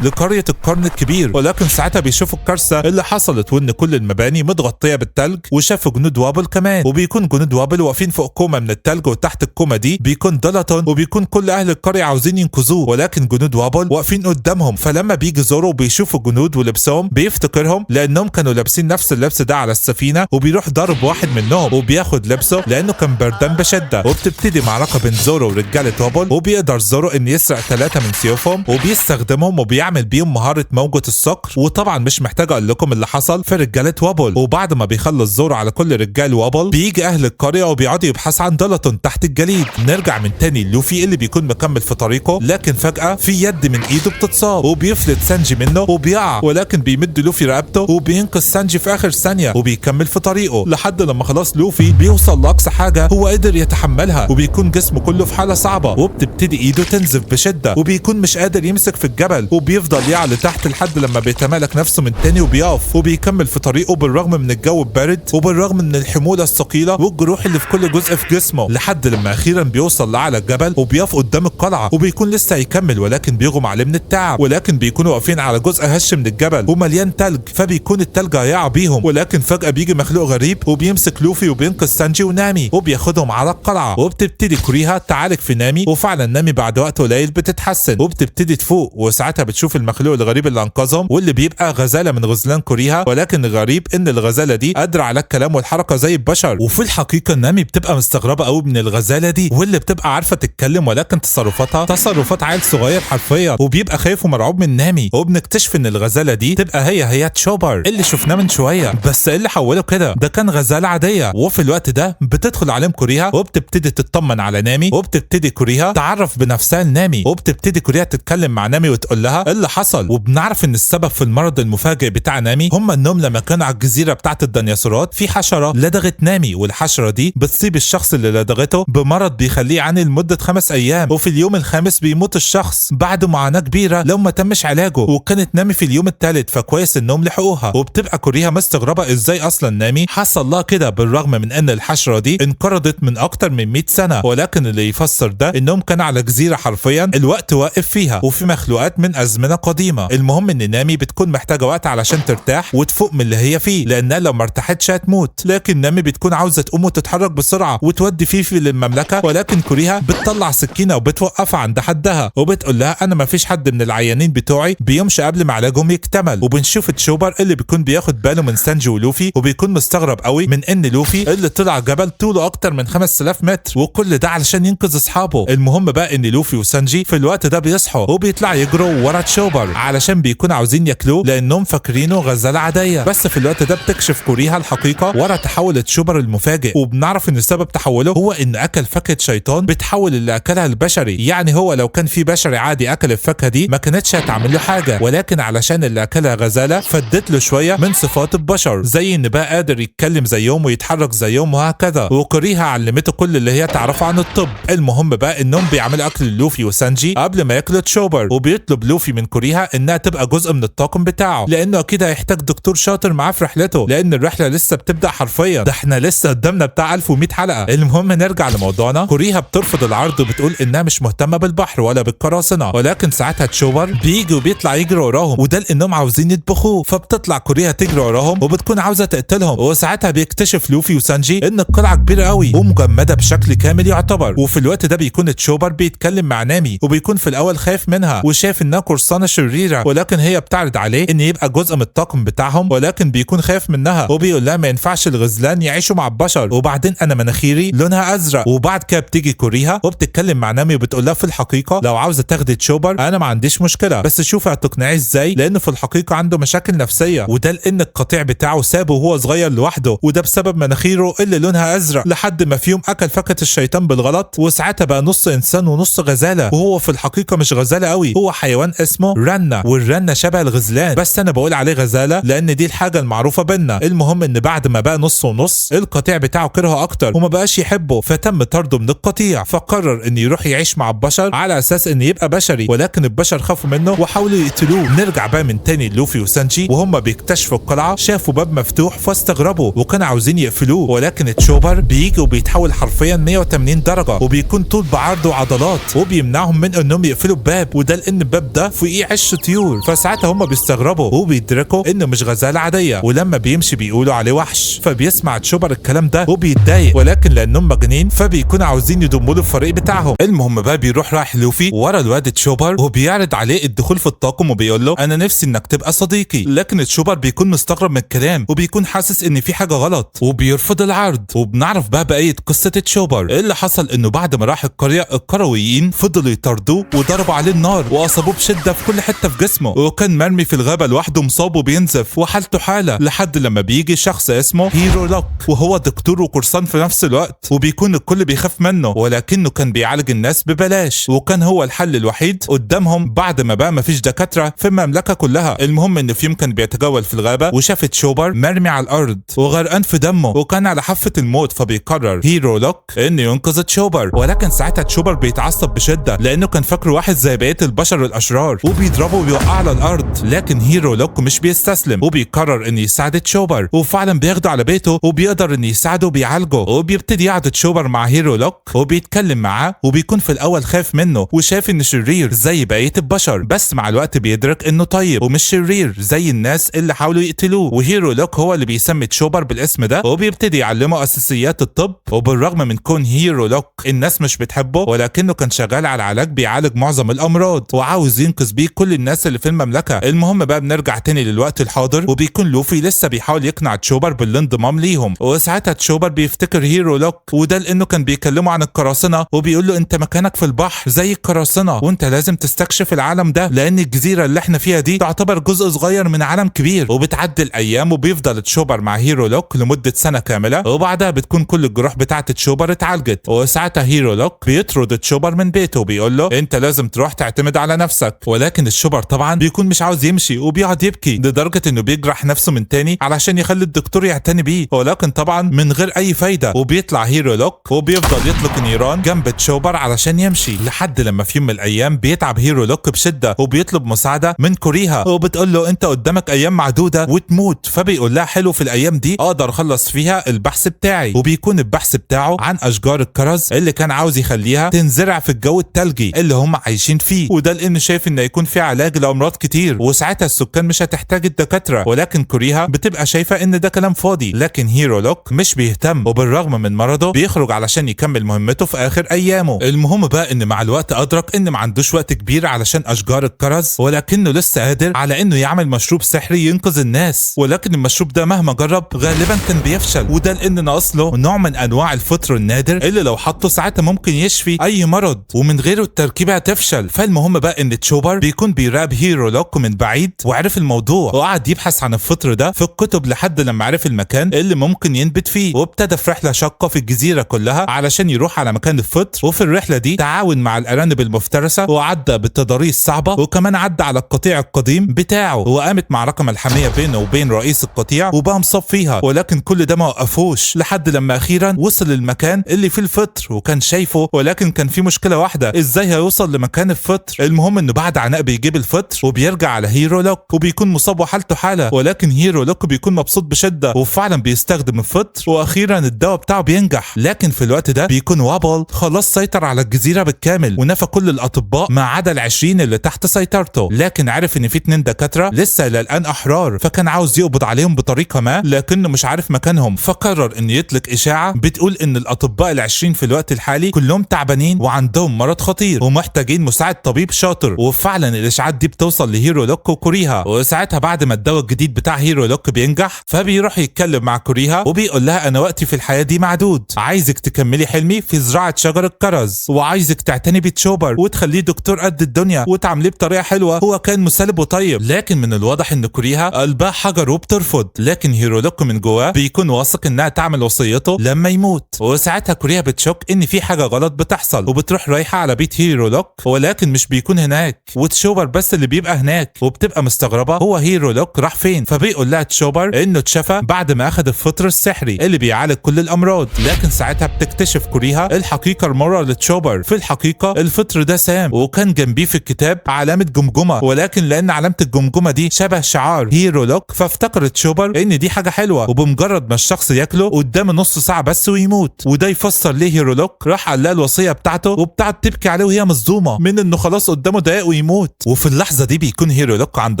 A: لقرية القرن الكبير. ولكن ساعتها بيشوفوا الكارثة اللي حصلت، وان كل المباني متغطية بالتلج، وشافوا جنود وابل كمان، وبيكون جنود وابل واقفين فوق كومة من التلج، وتحت الكومة دي بيكون دولاتون، وبيكون كل اهل القرية عاوزين ينقذوه، ولكن جنود وابل واقفين قدامهم. فلما بيجي زورو وبيشوفوا جنود ولبسهم بيفتكرهم لانهم كانوا لابسين نفس اللبس ده على السفينة، وبيروح ضرب واحد منهم وبياخد لبسه لانه كان بردان بشدة. وبتبتدي معركة بين زورو ورجالة وابل، وبيقدر زورو ان يسرق 3 من سيوفهم وبيستخدمهم وبيعمل بيهم مهارة موجة الصقر. وطبعا مش محتاج اقول لكم اللي حصل في رجالة وابل. وبعد ما بيخلص زورو على كل رجال وابل بيجي اهل القرية وبيقعدوا يبحثوا عن دولاتون تحت الجليد. نرجع من تاني لوفي اللي بيكون مكمل في طريقه، لكن فجأة في يد من ايده بتتصاب وبيفلت سانجي منه وبيقع، ولكن بيمد لوفي رقبته وبينقذ سانجي في اخر ثانية، وبيكمل في طريقه لحد لما خلاص لوفي بيوصل لاقصى حاجة هو قدر يتحملها، وبيكون جسمه كله في حالة صعبة، وبتبتدي ايده تنزف بشدة، وبيكون مش قادر يمسك في الجبل، وبيفضل يعلى لتحت لحد لما بيتمالك نفسه من تاني وبيقف، وبيكمل في طريقه بالرغم من الجو البارد وبالرغم من الحمولة الثقيلة والجروح اللي في كل جزء في جسمه، لحد لما اخيرا بيوصل لاعلى الجبل وبيقف قدام القلعة، وبيكون لسه هيكمل ولكن بيغمى عليه من التعب، ولكن بيكونوا واقفين على جزء هش من الجبل ومليان تلج، فبيكون التلج هيقع بيهم. ولكن فجأة بيجي مخلوق غريب وبيمسك لوفي وبينقذ سانجي ونامي وبياخدهم على القلعة، وبتبتدي كوريها تعالج في نامي، وفعلا نامي بعد وقت قليل بتتحسن وبتبتدي تفوق، وساعتها بتشوف المخلوق الغريب اللي انقذهم واللي بيبقى غزالة من غزلان كوريها، ولكن الغريب ان الغزالة دي قادرة على الكلام والحركة زي البشر. وفي الحقيقة نامي بتبقى مستغربة قوي من الغزالة دي، واللي بتبقى عارفة تتكلم، ولكن تصرفاتها تصرفات عيل صغير حرفيا، وبيبقى خايف ومرعوب من نامي. وبنكتشف ان الغزالة دي تبقى هي تشوبر اللي شفناه من شوية، بس اللي حوله كده ده كان غزالة عادية. وفي الوقت ده بتدخل عليهم كوريها وبتبتدي تطمن على نامي، وبتبتدي كوريها تعرف بنفسها لنامي، وبتبتدي كوريها تتكلم مع نامي وتقول لها اللي حصل. وبنعرف ان السبب في المرض المفاجئ بتاع نامي هم انهم لما كانوا على الجزيرة بتاعت الديناصورات في حشرة لدغت نامي، والحشرة دي بتصيب الشخص اللي لدغته بمرض بيخليه يعاني لمدة 5 ايام، وفي اليوم الخامس بيموت الشخص بعد معاناة كبيرة لو ما تمش علاجه. وكانت نامي في اليوم الثالث، فكويس انهم لحقوها. وبتبقى كوريها مستغربة ازاي اصلا نامي حصل لها كده بالرغم من ان الحشرة دي انقرضت من اكتر من 100 سنة، ولكن اللي يفسر ده انهم كانوا على جزيرة حرفيا الوقت واقف فيها وفي مخلوقات من ازمنة قديمة. المهم ان نامي بتكون محتاجة وقت علشان ترتاح وتفوق من اللي هي فيه، لانها لو ما ارتاحتش هتموت. لكن نامي بتكون عاوزة تقوم وتتحرك بسرعة وتودي فيفي للمملكة، ولكن كوريها بتطلع سكينة وبتوقفها عند حدها وبتقول لها انا ما فيش حد من العيانين بتوعي بيمشي قبل ما علاجهم يكتمل. وبنشوف تشوبر اللي بيكون بياخد باله من سانجي ولوفي، وبيكون مستغرب قوي من ان لوفي اللي طلع جبل طوله اكتر من 5000 متر، وكل ده علشان ينقذ اصحابه. المهم بقى ان لوفي وسانجي في الوقت ده بيصحوا وبيطلع يجروا ورا تشوبر علشان بيكون عاوزين ياكلوه لانهم فاكرينه غزالة عادية. بس في الوقت ده بتكشف كوريها الحقيقة ورا تحول تشوبر المفاجئ، وبنعرف ان سبب تحوله هو ان اكل فاكهة شيطان بتحول اللي اكلها البشري. يعني هو لو كان في بشري عادي اكل الفاكهة دي ما كانتش هتعمل له حاجة، ولكن علشان اللي اكلها غزالة فدت له شوية من صفات البشر، زي ان بقى قادر يتكلم زيهم ويتحرك زيهم وهكذا. وكوريها علمته كل اللي هي تعرفه عن الطب. المهم بقى انهم بيعملوا اكل لوفي وسانجي قبل ما ياكلوا تشوبر، وبيطلب لوفي من كوريها انها تبقى جزء من الطاقم بتاعه، لانه اكيد هيحتاج دكتور شاطر معاه في رحلته، لان الرحله لسه بتبدا حرفيا، ده احنا لسه قدامنا بتاع 1100 حلقه. المهم نرجع لموضوعنا. كوريها بترفض العرض وبتقول انها مش مهتمه بالبحر ولا بالقراصنه، ولكن ساعتها تشوبر بيجي وبيطلع يجري وراهم، وده لانهم عاوزين يطبخوه. فبتطلع كوريها تجري وراهم وبتكون عاوزه تقتلهم، وساعتها بيكتشف لوفي وسانجي ان القلعه كبيره قوي ومجمده بشكل كامل يعتبر. وفي الوقت ده بيكون تشوبر بيتكلم مع نامي، وبيكون في الاول خايف منها وشايف انها قرصانه شريره، ولكن هي بتعرض عليه ان يبقى جزء من الطاقم بتاعهم، ولكن بيكون خايف منها وبيقول لها ما ينفعش الغزلان يعيشوا مع البشر، وبعدين انا مناخيري لونها ازرق. وبعد كده بتيجي كوريها وبتتكلم مع نامي وبتقول لها في الحقيقه لو عاوزه تاخدي تشوبر انا ما عنديش مشكله، بس شوفي هتقنعيه ازاي، لانه في الحقيقه عنده مشاكل نفسيه، وده لان القطيع بتاعه سابه وهو صغير لوحده، وده بسبب مناخيره اللي لونها ازرق، لحد ما في يوم اكل فاكهه الشيطان بالغلط، وساعتها بقى نص انسان ونص غزاله، وهو في الحقيقه مش غزاله قوي، هو حيوان اسمه رنة، والرنة شبه الغزلان، بس انا بقول عليه غزاله لان دي الحاجه المعروفه بينا. المهم ان بعد ما بقى نص ونص القطيع بتاعه كرهه اكتر وما بقاش يحبه، فتم طرده من القطيع، فقرر ان يروح يعيش مع البشر على اساس ان يبقى بشري، ولكن البشر خافوا منه وحاولوا يقتلوه. نرجع بقى من تاني لوفي وسانجي وهم بيكتشفوا القلعه، شافوا باب مفتوح فاستغربوا وكانوا عاوزين يقفلوه، ولكن تشوبر بيجي وبيتحول حرفيا 180 درجه، وبيكون طول بعرض وعضلات وبيمنعهم من انهم يقفلوا الباب، وده لان الباب ده فوقيه عش طيور. فساعتها هم بيستغربوا وبيدركوا انه مش غزاله عاديه، ولما بيمشي بيقولوا عليه وحش. فبيسمع تشوبر الكلام ده وبيتضايق، ولكن لانهم مجانين فبيكونوا عاوزين يضموا له الفريق بتاعهم. المهم بقى بيروح رايح لوفي ورا الواد تشوبر وبيعرض عليه الدخول في الطاقم وبيقول له انا نفسي انك تبقى صديقي. لكن تشوبر بيكون مستغرب من الكلام وبيكون حاسس ان في حاجه غلط وبيرفض العرض. وبنعرف بقى بقيه قصه تشوبر. اللي حصل انه بعد ما راح القريه القرويين فضلوا يطاردوه وضربوا عليه النار واصابوه بشده في كل حته في جسمه، وكان مرمي في الغابه لوحده مصاب وبينزف وحالته حاله، لحد لما بيجي شخص اسمه هيرو لوك وهو دكتور وقرصان في نفس الوقت، وبيكون الكل بيخاف منه ولكنه كان بيعالج الناس ببلاش، وكان هو الحل الوحيد قدامهم بعد ما بقى مفيش دكاتره في المملكه كلها. المهم ان في يوم كان بيتجول في الغابه وشاف تشوبر مرمي على الارض وغرقان في دمه وكان على حافه الموت، فبيقرر هيرو لوك انه ينقذ تشوبر. ولكن ساعتها تشوبر بيتعصب بشده لانه كان فاكره واحد زي بقيه البشر الاشرار وبيضربه وبيوقعه على الارض. لكن هيرو لوك مش بيستسلم وبيقرر انه يساعد تشوبر، وفعلا بياخده على بيته وبيقدر انه يساعده وبيعالجه. وبيبتدي يقعد تشوبر مع هيرو لوك وبيتكلم معاه، وبيكون في الاول خايف منه وشايف انه شرير زي بقيه البشر، بس مع الوقت بيدرك انه طيب ومش شرير زي الناس اللي حاولوا يقتلوه. وهيرو لوك هو اللي بيسمي تشوبر بالاسم ده وبيبتدي يعلمه اساسيات الطب. وبالرغم من كون هيرو لوك الناس مش بتحبه ولكنه كان شغال على علاج بيعالج معظم الامراض وعاوز ينقذ بيه كل الناس اللي في المملكه. المهم بقى بنرجع تاني للوقت الحاضر وبيكون لوفي لسه بيحاول يقنع تشوبر بالانضمام ليهم، وساعتها تشوبر بيفتكر هيرو لوك وده لانه كان بيكلمه عن القراصنه وبيقول له انت مكانك في البحر زي القراصنه وانت لازم تستكشف العالم ده لان الجزيره اللي احنا فيها دي تعتبر جزء صغير من عالم كبير. وبتعدي الايام وبيفضل تشوبر مع هيرو لوك لمده سنه كامله، وبعدها بتكون كل الجروح بتاعه تشوبر اتعالجت. وساعتها هيرو لوك بيطرد تشوبر من بيته وبيقول له انت لازم تروح تعتمد على نفسك. ولكن تشوبر طبعا بيكون مش عاوز يمشي وبيقعد يبكي لدرجه انه بيجرح نفسه من تاني علشان يخلي الدكتور يعتني بيه، ولكن طبعا من غير اي فايده. وبيطلع هيرو لوك وبيفضل يطلق نيران جنب تشوبر علشان يمشي، لحد لما في يوم من الايام بيتعب هيرو لوك بشده وبيطلب مساعده من كوريها وبتقول له انت قدامك ايام معدوده وتموت. فبيقول لها حلو، في الايام دي اقدر اخلص فيها البحث بتاعي. وبيكون البحث بتاعه عن اشجار الكرز اللي كان عاوز يخليها تنزرع في الجو التلجي اللي هم عايشين فيه، وده لانه شايف انه يكون في علاج لامراض كتير وساعتها السكان مش هتحتاج الدكاتره. ولكن كوريها بتبقى شايفه ان ده كلام فاضي، لكن هيرو لوك مش بيهتم وبالرغم من مرضه بيخرج علشان يكمل مهمته في اخر ايامه. المهم بقى ان مع الوقت ادرك ان ما عندوش وقت كبير علشان اشجار الكرز، ولكنه لسه قادر على انه يعمل مشروب سحري ينقذ الناس. ولكن المشروب ده مهما جرب غالبا كان بيفشل، وده لان ناقص له نوع من انواع الفطر النادر اللي لو حطه ساعتها ممكن يشفي اي مرض ومن غيره التركيبه هتفشل. فالمهم بقى ان تشوبر بيكون بيراقب هيرو لوك من بعيد وعرف الموضوع وقعد يبحث عن الفطر ده في الكتب لحد لما عرف المكان اللي ممكن ينبت فيه، وابتدى في رحله شاقه في الجزيره كلها علشان يروح على مكان الفطر. وفي الرحله دي تعاون مع الارانب المفترسه وعدى بالتضاريس الصعبه، وكمان عدى على القطيع القديم بتاعه وقامت معركه ملحميه بينه وبين رئيس القطيع وبقى مصاب فيها. ولكن كل ده ما وقفوش لحد لما اخيرا وصل للمكان اللي فيه الفطر وكان شايفه، ولكن كان في مشكله واحده، ازاي هيوصل لمكان الفطر؟ المهم انه بعد عناء بيجيب الفطر وبيرجع على هيرو لوك وبيكون مصاب وحالته حاله، ولكن هيرو لوك بيكون مبسوط بشده وفعلا بيستخدم الفطر واخيرا الدواء بتاعه بينجح. لكن في الوقت ده بيكون وابل خلاص سيطر على الجزيره بالكامل ونفى كل الاطباء ما عدا ال20 اللي تحت سيطرته، لكن عرف ان في 2 دكاتره لسه الى الان احرار، فكان عاوز يقبض عليهم بطريقه ما لكنه مش عارف مكانهم. فقرر ان يطلق اشاعه بتقول ان الاطباء ال20 في الوقت الحالي كلهم تعبانين وعندهم مرض خطير ومحتاجين مساعد طبيب شاطر. وفعلا الاشاعات دي بتوصل لهيرو لوك وكوريها، وساعتها بعد ما الدواء الجديد بتاع هيرو لوك بينجح فبيروح يتكلم مع كوريها وبيقول لها انا وقتي في الحياه دي معدود، عايزك تكملي حلمي في زراعه شجر الكرز وعايزك تعتني بتشوبر وتخليه دكتور قد الدنيا وتعامليه بطريقه حلوه. هو كان مسالب وطيب، لكن من الواضح ان كوريها قلبها حجر وبترفض، لكن هيرو لوك من جواه بيكون واثق انها تعمل وصيته لما يموت. وساعتها كوريها بتشك ان في حاجه غلط بتحصل وبتروح رايحه على بيت هيرو لوك، ولكن مش بيكون هناك وتشوبر بس اللي بيبقى هناك، وبتبقى مستغربه هو هيرو لوك راح فين. فبيقول لها تشوبر انه اتشفى بعد ما اخذ الفطر السحري اللي بيعالج كل الامراض، لكن ساعتها بتكتشف كوريها الحقيقه المره لتشوبر. في الحقيقه الفطر ده سام وكان جنبيه في الكتاب علامه جمجمه، ولكن لان علامه الجمجمه دي شبه شعار هيرو لوك فافتكرت تشوبر ان دي حاجه حلوه، وبمجرد ما الشخص ياكله قدام نص ساعه بس ويموت. وده يفسر ليه هيرو لوك راح قال لها الوصيه بتاعته وبتقعد تبكي عليه وهي مصدومه من انه خلاص قدامه دقايق ويموت. وفي اللحظه دي بيكون هيرو لوك عند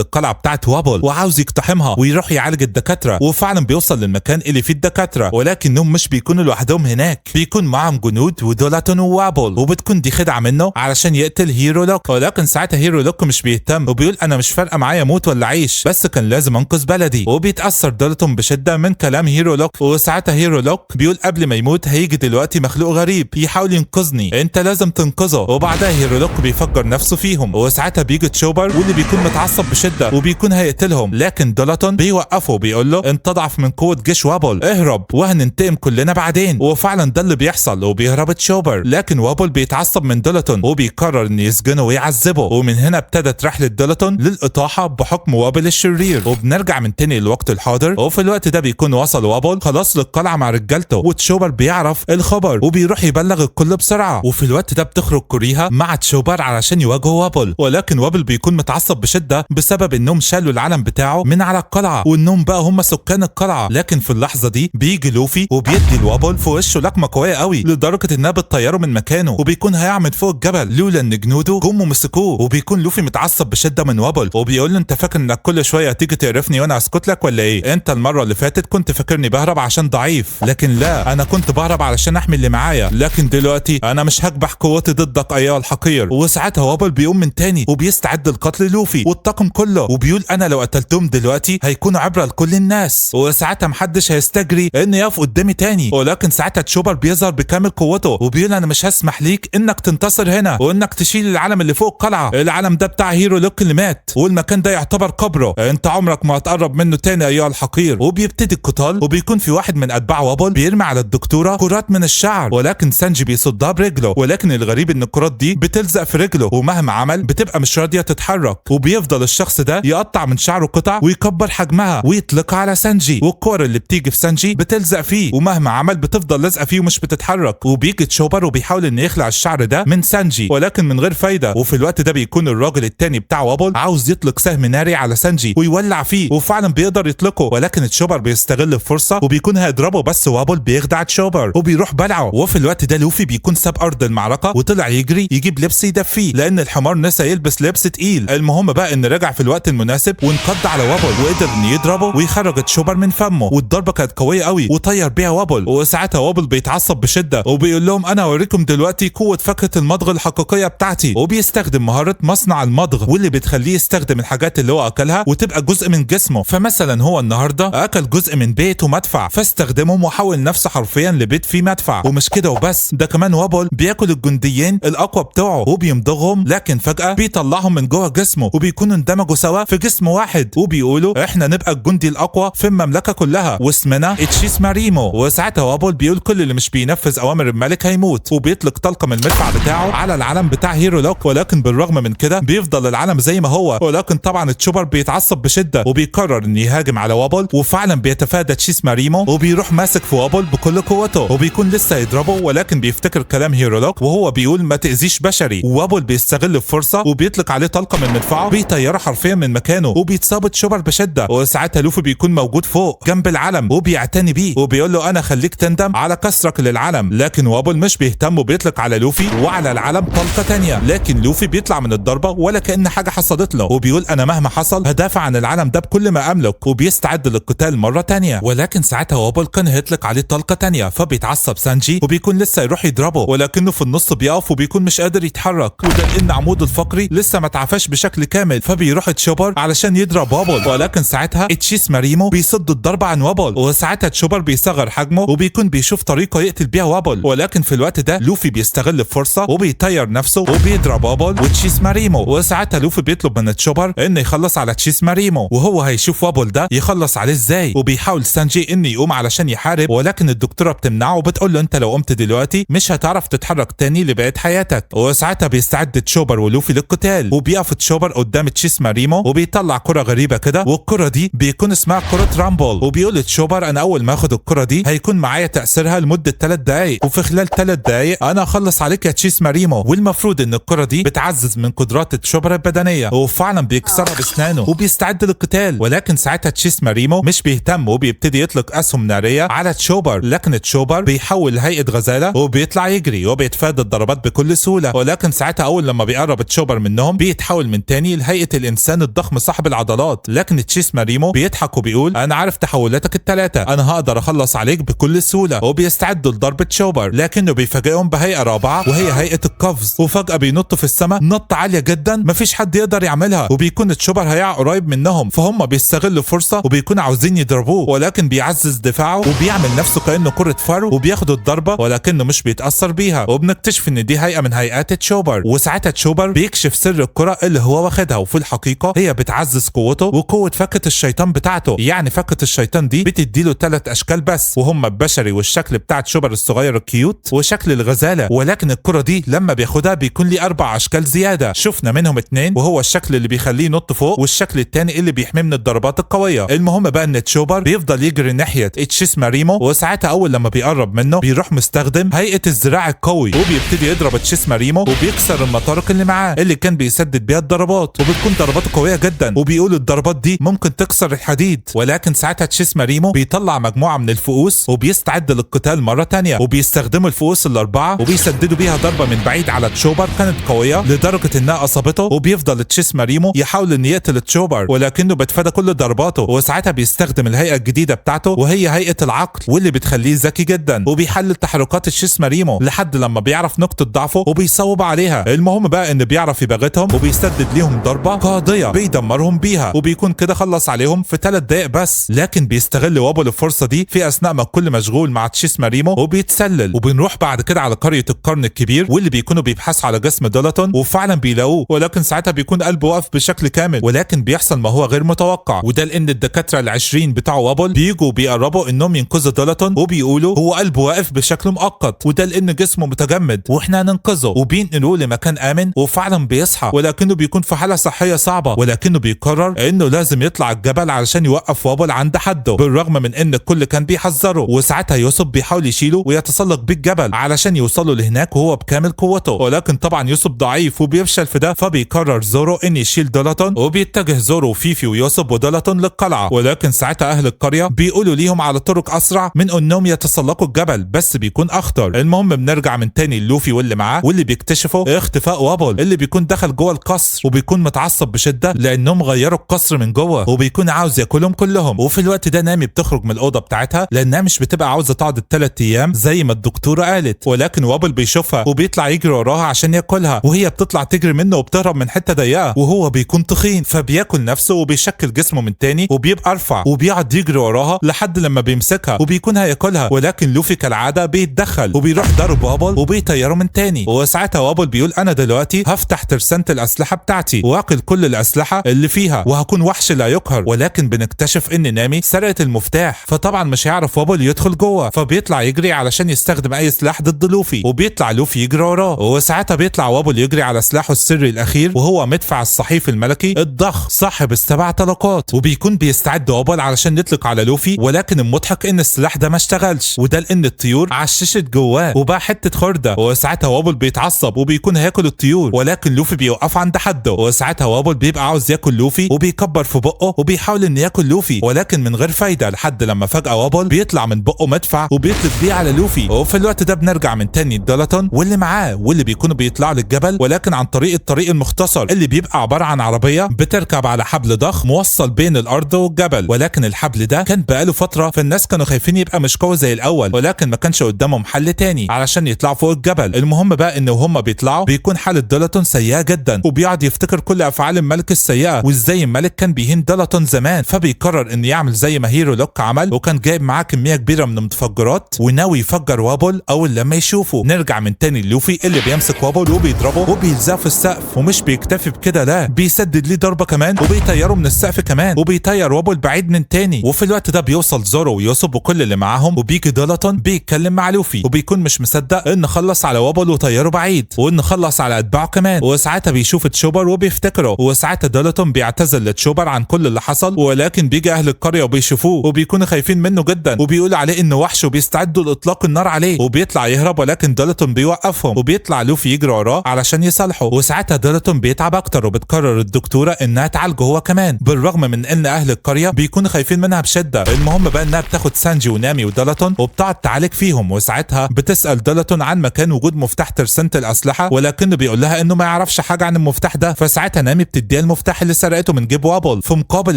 A: القلعه بتاعت وابل وعاوز يقتحمها ويروح يعالج الدكاتره، وفعلا بيوصل للمكان اللي فيه الدكاتره، ولكنهم مش بيكونوا لوحدهم هناك، بيكون معاهم جنود ودولاتون ووابل، وبتكون دي خدعه منه علشان يقتل هيرو لوك. ولكن ساعتها هيرو لوك مش بيهتم وبيقول انا مش فارقه معايا موت ولا عيش، بس كان لازم انقذ بلدي. وبيتاثر دولاتون بشده من كلام هيرو لوك، وساعتها هيرو لوك بيقول قبل ما يموت هيجي دلوقتي مخلوق غريب يحاول ينقذني، انت لازم تنقذه. وبعدها هيرو لوك بيفجر نفسه فيهم، وساعتها بيجي تشوبر واللي بيكون متعصب بشده وبيكون هيقتلهم، لكن دولاتون بيوقفه وبيقول له انت اضعف من قوه جيش وابل، اهرب وهننتقم كلنا بعدين. وفعلا ده اللي بيحصل وبيهرب تشوبر، لكن وابل بيتعصب من دولاتون وبيقرر ان يسجنه ويعذبه. ومن هنا ابتدت رحله دولاتون للاطاحه بحكم وابل الشرير. وبنرجع من تاني للوقت الحاضر، وفي الوقت ده بيكون وصل وابل خلاص للقلعه مع رجالته، وتشوبر بيعرف الخبر وبيروح يبلغ الكل بسرعه. وفي الوقت ده بتخرج كوريها مع تشوبر علشان يواجهوا وابل، ولكن وابل بيكون متعصب بشده بسبب انهم شالوا العلم بتاعه من على القلعه وانهم بقى هم سكان القلعه. لكن في اللحظه دي بيجي لوفي وبيدي الوابل في وشه لكمه قويه قوي لدرجه انها بتطيره من مكانه، وبيكون هيعمل فوق الجبل لولا ان جنوده جم ومسكوه. وبيكون لوفي متعصب بشده من وابل وبيقول له انت فاكر انك كل شويه تيجي تقرفني وانا اسكت لك ولا ايه؟ انت المره اللي فاتت كنت فاكرني بهرب عشان ضعيف، لكن لا، انا كنت بهرب علشان احمي اللي معايا، لكن دلوقتي انا مش هكبح قوتي ضدك ايها الحقير. وساعتها وابل بيقوم من تاني وبيستعد لقتل لوفي والطاقم كله، وبيقول انا لو قتلتهم دلوقتي هيكونوا عبره لكل الناس، وساعتها محدش هيستجري ان يقف قدامي تاني. ولكن ساعتها تشوبر بيظهر بكامل قوته وبيقول انا مش هسمح ليك انك تنتصر هنا وانك تشيل العلم اللي فوق القلعه، العلم ده بتاع هيرو لوك اللي مات والمكان ده يعتبر قبره، انت عمرك ما هتقرب منه تاني ايها الحقير. وبيبتدي القتال، وبيكون في واحد من اتباع وابل بيرمي على الدكتوره كرات من الشعر، ولكن سانجي بيصدها برجله، ولكن الغريب ان الكرات دي بتلزق في رجله ومهما عمل بتبقى مش راضيه تتحرك، وبيفضل الشخص ده يقطع من شعره قطع ويكبر حجمها ويطلقها على سانجي، والكور اللي بتيجي في سانجي بتلزق فيه ومهما عمل بتفضل لازقه فيه ومش بتتحرك. وبيجي تشوبر وبيحاول ان يخلع الشعر ده من سانجي ولكن من غير فايده. وفي الوقت ده بيكون الراجل التاني بتاع وابل عاوز يطلق سهم ناري على سانجي ويولع فيه، وفعلا بيقدر يطلقه، ولكن تشوبر بيستغل الفرصه وبيكون هيضربه، بس وابل بيخدع تشوبر وبيروح بلعه. وفي الوقت ده لوفي بيكون ساب ارض المعركه وطلع يجري يجيب لبس يدفيه لان الحمار نسى يلبس لبس تقيل. المهم بقى ان رجع في الوقت المناسب وانقض على وابل وقدر ان يضربه ويخرج تشوبر من فمه، والضربه كانت قويه قوي وطير بيها وابل. وساعتها وابل بيتعصب بشده وبيقول لهم انا اوريكم دلوقتي قوه فاكهه المضغ الحقيقيه بتاعتي، وبيستخدم مهاره مصنع المضغ واللي بتخليه يستخدم الحاجات اللي هو اكلها وتبقى جزء من جسمه. فمثلا هو النهارده اكل جزء من بيت ومدفع فاستخدمهم وحول نفسه حرفيا لبيت فيه مدفع. ومش كده وبس، ده كمان وابل بياكل الجنديين الاقوى بتوعه وبيمضغهم، لكن فجاه بيطلعهم من جوه جسمه وبيكونوا اندمجوا سوا في جسم واحد، وبيقولوا احنا نبقى الجندي الاقوى في المملكه كلها واسمنا اتشيس ماريمو. وساعتها وابل بيقول كل اللي مش بينفذ اوامر الملك هيموت، وبيطلق طلقه من المدفع بتاعه على العلم بتاع هيرو لوك، ولكن بالرغم من كده بيفضل العلم زي ما هو. ولكن طبعا تشوبر بيتعصب بشده وبيقرر ان يهاجم على وابل، وفعلا بيتفادى تشيس ماريمو وبيروح ماسك في وابل بكل قوته وبيكون لسه يضربه، ولكن بيفتكر كلام هيرو لوك وهو بيقول ما تاذيش بشري. ووابل بيستغل الفرصه وبيطلق عليه طلقه من مدفعه بيطيره حرفيا من مكانه، وبيتصاب تشوبر بشده. وساعتها لوفي بيكون موجود فوق جنب العلم وبيعتني بيه وبيقول له انا خليك تندم على كسرك للعلم، لكن وابل مش بيهتم وبيطلق على لوفي وعلى العلم طلقه تانية، لكن لوفي بيطلع من الضربه ولا كأن حاجه حصلت له، وبيقول انا مهما حصل هدافع عن العلم ده بكل ما املك، وبيستعد للقتال مره تانية. ولكن ساعتها وابل كان هيطلق عليه طلقه تانية، فبيتعصب سانجي وبيكون لسه يروح يضربه، ولكنه في النص بيقف وبيكون مش قادر يتحرك، وده لان عموده الفقري لسه ما اتعفاش بشكل كامل، فبيروح تشوبر علشان يضرب وابل، ولكن ساعتها اتشيس ماريمو بيصد الضربه عن وابل، وساعتها تشوبر بيصغر حجمه وبيكون بيشوف طريقه يقتل بيها وابل. ولكن في الوقت ده لوفي بيستغل الفرصه وبيطير نفسه وبيضرب وابل وتشيس ماريمو، وساعتها لوفي بيطلب من تشوبر انه يخلص على تشيس ماريمو وهو هيشوف وابل ده يخلص عليه ازاي، وبيحاول سانجي انه يقوم علشان يحارب، ولكن الدكتوره بتمنعه وبتقول له انت لو قمت دلوقتي مش هتعرف تتحرك تاني لبقيه حياتك. وساعتها بيستعد تشوبر ولوفي للقتال، وبيقف تشوبر قدام تشيس ماريمو وبيطلع كره غريبه كده، والكره دي بيكون اسمها كره رامبل، وبيقول تشوبر انا اول ما اخد الكره دي هيكون معايا تاثيرها لمده 3 دقائق، وفي خلال 3 دقائق انا اخلص عليك يا تشيس ماريمو. والمفروض ان الكره دي بتعزز من قدرات تشوبر البدنيه، وفعلا بيكسرها باسنانه وبيستعد للقتال. ولكن ساعتها تشيس ماريمو مش بيهتم وبيبتدي يطلق اسهم ناريه على تشوبر، لكن تشوبر بيحول لهيئه غزاله وبيطلع يجري وبيتفادى الضربات بكل سهولة، ولكن ساعتها اول لما بيقرب تشوبر منهم بيتحول من تاني لهيئة الانسان الضخم صاحب العضلات. لكن تشيس ماريمو بيضحك وبيقول انا عارف تحولاتك الثلاثة، انا هقدر اخلص عليك بكل سهولة، وبيستعدوا لضرب تشوبر، لكنه بيفاجئهم بهيئة رابعة وهي هيئة القفز، وفجأة بينط في السماء نطة عالية جدا مفيش حد يقدر يعملها، وبيكون تشوبر هيقع قريب منهم، فهم بيستغلوا فرصة وبيكونوا عاوزين يضربوه، ولكن بيعزز دفاعه وبيعمل نفسه كأنه كرة فرو وبياخد الضربة ولكنه مش بيتأثر بيها، وبنكتشف ان دي هيئة من هيئات تشوبر. وساعتها تشوبر بيكشف سر الكرة اللي هو واخدها، وفي الحقيقة هي بتعزز قوته وقوة فكة الشيطان بتاعته، يعني فكة الشيطان دي بتديله 3 اشكال بس، وهم البشري والشكل بتاع تشوبر الصغير الكيوت وشكل الغزالة، ولكن الكرة دي لما بياخدها بيكون ليه 4 اشكال زيادة، شفنا منهم 2 وهو الشكل اللي بيخليه ينط فوق، والشكل الثاني اللي بيحميه من الضربات القوية. المهم بقى ان تشوبر بيفضل يجري ناحية تشيس ماريمو، وساعتها اول لما بيقرب منه بيروح مستخدم هيئة الذراع القوي، وبيبتدي يضرب تشيس ماريمو وبيكسر المطارق اللي معاه اللي كان بيسدد بيها الضربات، وبتكون ضرباته قوية جدا، وبيقول الضربات دي ممكن تكسر الحديد. ولكن ساعتها تشيس ماريمو بيطلع مجموعة من الفؤوس وبيستعد للقتال مرة تانية، وبيستخدموا الفؤوس ال4 وبيسددوا بيها ضربة من بعيد على تشوبر كانت قوية لدرجة انها اصابته، وبيفضل تشيس ماريمو يحاول ان يقتل تشوبر ولكنه بيتفادى كل ضرباته، وساعتها بيستخدم الهيئة الجديدة بتاعته وهي هيئة العقل، واللي بتخليه ذكي جدا، وبيحلل تحركات تشيس ماريمو لحد لما بيعرف نقطة ضعفه وبيصوب عليها. المهم بقى ان بيعرف يباغتهم وبيسدد ليهم ضربة قاضية بيدمرهم بيها، وبيكون كده خلص عليهم في 3 دقايق بس. لكن بيستغل وابل الفرصة دي في اثناء ما الكل مشغول مع تشيس ماريمو وبيتسلل، وبنروح بعد كده على قرية القرن الكبير واللي بيكونوا بيبحثوا على جسم دولتون، وفعلا بيلاقوه، ولكن ساعتها بيكون قلبه واقف بشكل كامل، ولكن بيحصل ما هو غير متوقع، وده لان الدكاترة ال20 بتاع وابل بيجوا بيقربوا انهم ينقذوا دولتون، وبيقولوا هو قلبه واقف بشكل مؤقت، وده لان جسمه متجمد واحنا هننقذه، وبينقلوه لمكان امن، وفعلا بيصحى ولكنه بيكون في حالة صحية صعبة، ولكنه بيقرر انه لازم يطلع الجبل علشان يوقف وابل عند حده، بالرغم من ان الكل كان بيحذره. وساعتها يوسف بيحاول يشيله ويتسلق بيه الجبل علشان يوصلوا لهناك وهو بكامل قوته، ولكن طبعا يوسف ضعيف وبيفشل في ده، فبيقرر زورو ان يشيل دولتون، وبيتجه زورو وفيفي ويوسف ودولتون للقلعة، ولكن ساعتها اهل القرية بيقولوا ليهم على طرق اسرع من انهم يتسلقوا الجبل بس بيكون اخطر. المهم بنرجع من تاني لوفي واللي معاه، واللي بيكتشفوا اختفاء وابل اللي بيكون دخل جوه القصر، وبيكون متعصب بشدة لانهم غيروا القصر من جوه، وبيكون عاوز ياكلهم كلهم. وفي الوقت ده نامي بتخرج من الاوضه بتاعتها لانها مش بتبقى عاوزه تقعد ال3 ايام زي ما الدكتوره قالت، ولكن وابل بيشوفها وبيطلع يجري وراها عشان ياكلها، وهي بتطلع تجري منه وبتهرب من حته ضيقه، وهو بيكون تخين فبياكل نفسه وبيشكل جسمه من تاني وبيبقى ارفع، وبيقعد يجري وراها لحد لما بيمسكها وبيكون هياكلها، ولكن لوفي كالعاده بيتدخل وبيروح ضرب وابل وبيطيره من تاني. وساعتها وابل بيقول انا دلوقتي هفتح ترسانة الاسلحه بتاعتي واكل كل الاسلحه اللي فيها وهكون وحش لا يقهر، ولكن بنكتشف ان نامي سرقت المفتاح، فطبعا مش هيعرف وابل يدخل جوه، فبيطلع يجري علشان يستخدم اي سلاح ضد لوفي، وبيطلع لوفي يجري وراه، وساعتها بيطلع وابل يجري على سلاحه السري الاخير وهو مدفع الصحيف الملكي الضخم صاحب ال7 طلقات، وبيكون بيستعد وابل علشان يطلق على لوفي، ولكن المضحك ان السلاح ده ما اشتغلش، وده لان الطيور عششت جواه وبقى حته خرده، وساعتها وابل بيتعصب وبيكون هياكل الطيور، ولكن لوفي بيوقف عند حده، وساعتها وابل بيبقى عاوز ياكل لوفي وبيكبر في بقه وبيحاول ان ياكل لوفي، ولكن من غير فايده، لحد لما فجاه وابل بيطلع من بقه مدفع وبيطلق بيه على لوفي. وفي الوقت ده بنرجع من تاني لدولتون واللي معاه، واللي بيكونوا بيطلعوا للجبل، ولكن عن طريق الطريق المختصر اللي بيبقى عباره عن عربيه بتركب على حبل ضخم موصل بين الارض والجبل، ولكن الحبل ده كان بقاله فتره، فالناس كانوا خايفين يبقى مش قوي زي الاول، ولكن ما كانش قدامهم حل تاني علشان يطلعوا فوق الجبل. المهم بقى ان وهم بيطلعوا بيكون حاله دولتون سيئه جدا، وبيقعد يفتكر كل افعال الملك السيئه وازاي الملك كان بيهين دولتون زمان، فبيقرر ان يعمل زي ما هيرو لوك عمل، وكان جايب معاه كميه كبيره من المتفجرات وناوي يفجر وابل اول لما يشوفه. نرجع من تاني لوفي اللي بيمسك وابل وبيضربه وبيلزقه في السقف، ومش بيكتفي بكده، لا بيسدد ليه ضربه كمان وبيطيره من السقف كمان، وبيطير وابل بعيد من تاني. وفي الوقت ده بيوصل زورو ويوسف وكل اللي معاهم، وبيجي دولتون بيتكلم مع لوفي وبيكون مش مصدق ان خلص على وابل وطيره بعيد، وان خلص على اتباعه كمان، وساعتها بيشوف تشوبر وبيفتكره، وساعتها دولتون بيعتذر لتشوبر عن كل اللي حصل، ولكن بيجي اهل القريه وبيشوفوه وبيكونوا خايفين منه جدا، وبيقول عليه انه وحش وبيستعدوا لاطلاق النار عليه، وبيطلع يهرب، ولكن دولتون بيوقفهم، وبيطلع لوفي يجري وراه علشان يصالحه، وساعتها دولتون بيتعب اكتر، وبتقرر الدكتوره انها تعالجه هو كمان، بالرغم من ان اهل القريه بيكونوا خايفين منها بشده. المهم بقى انها بتاخد سانجي ونامي ودولتون وبتقعد تعالج فيهم، وساعتها بتسال دولتون عن مكان وجود مفتاح ترسانة الاسلحه، ولكنه بيقول لها انه ما يعرفش حاجه عن المفتاح ده. فساعتها نامي بتديها المفتاح اللي سرقته من جيب وابل في مقابل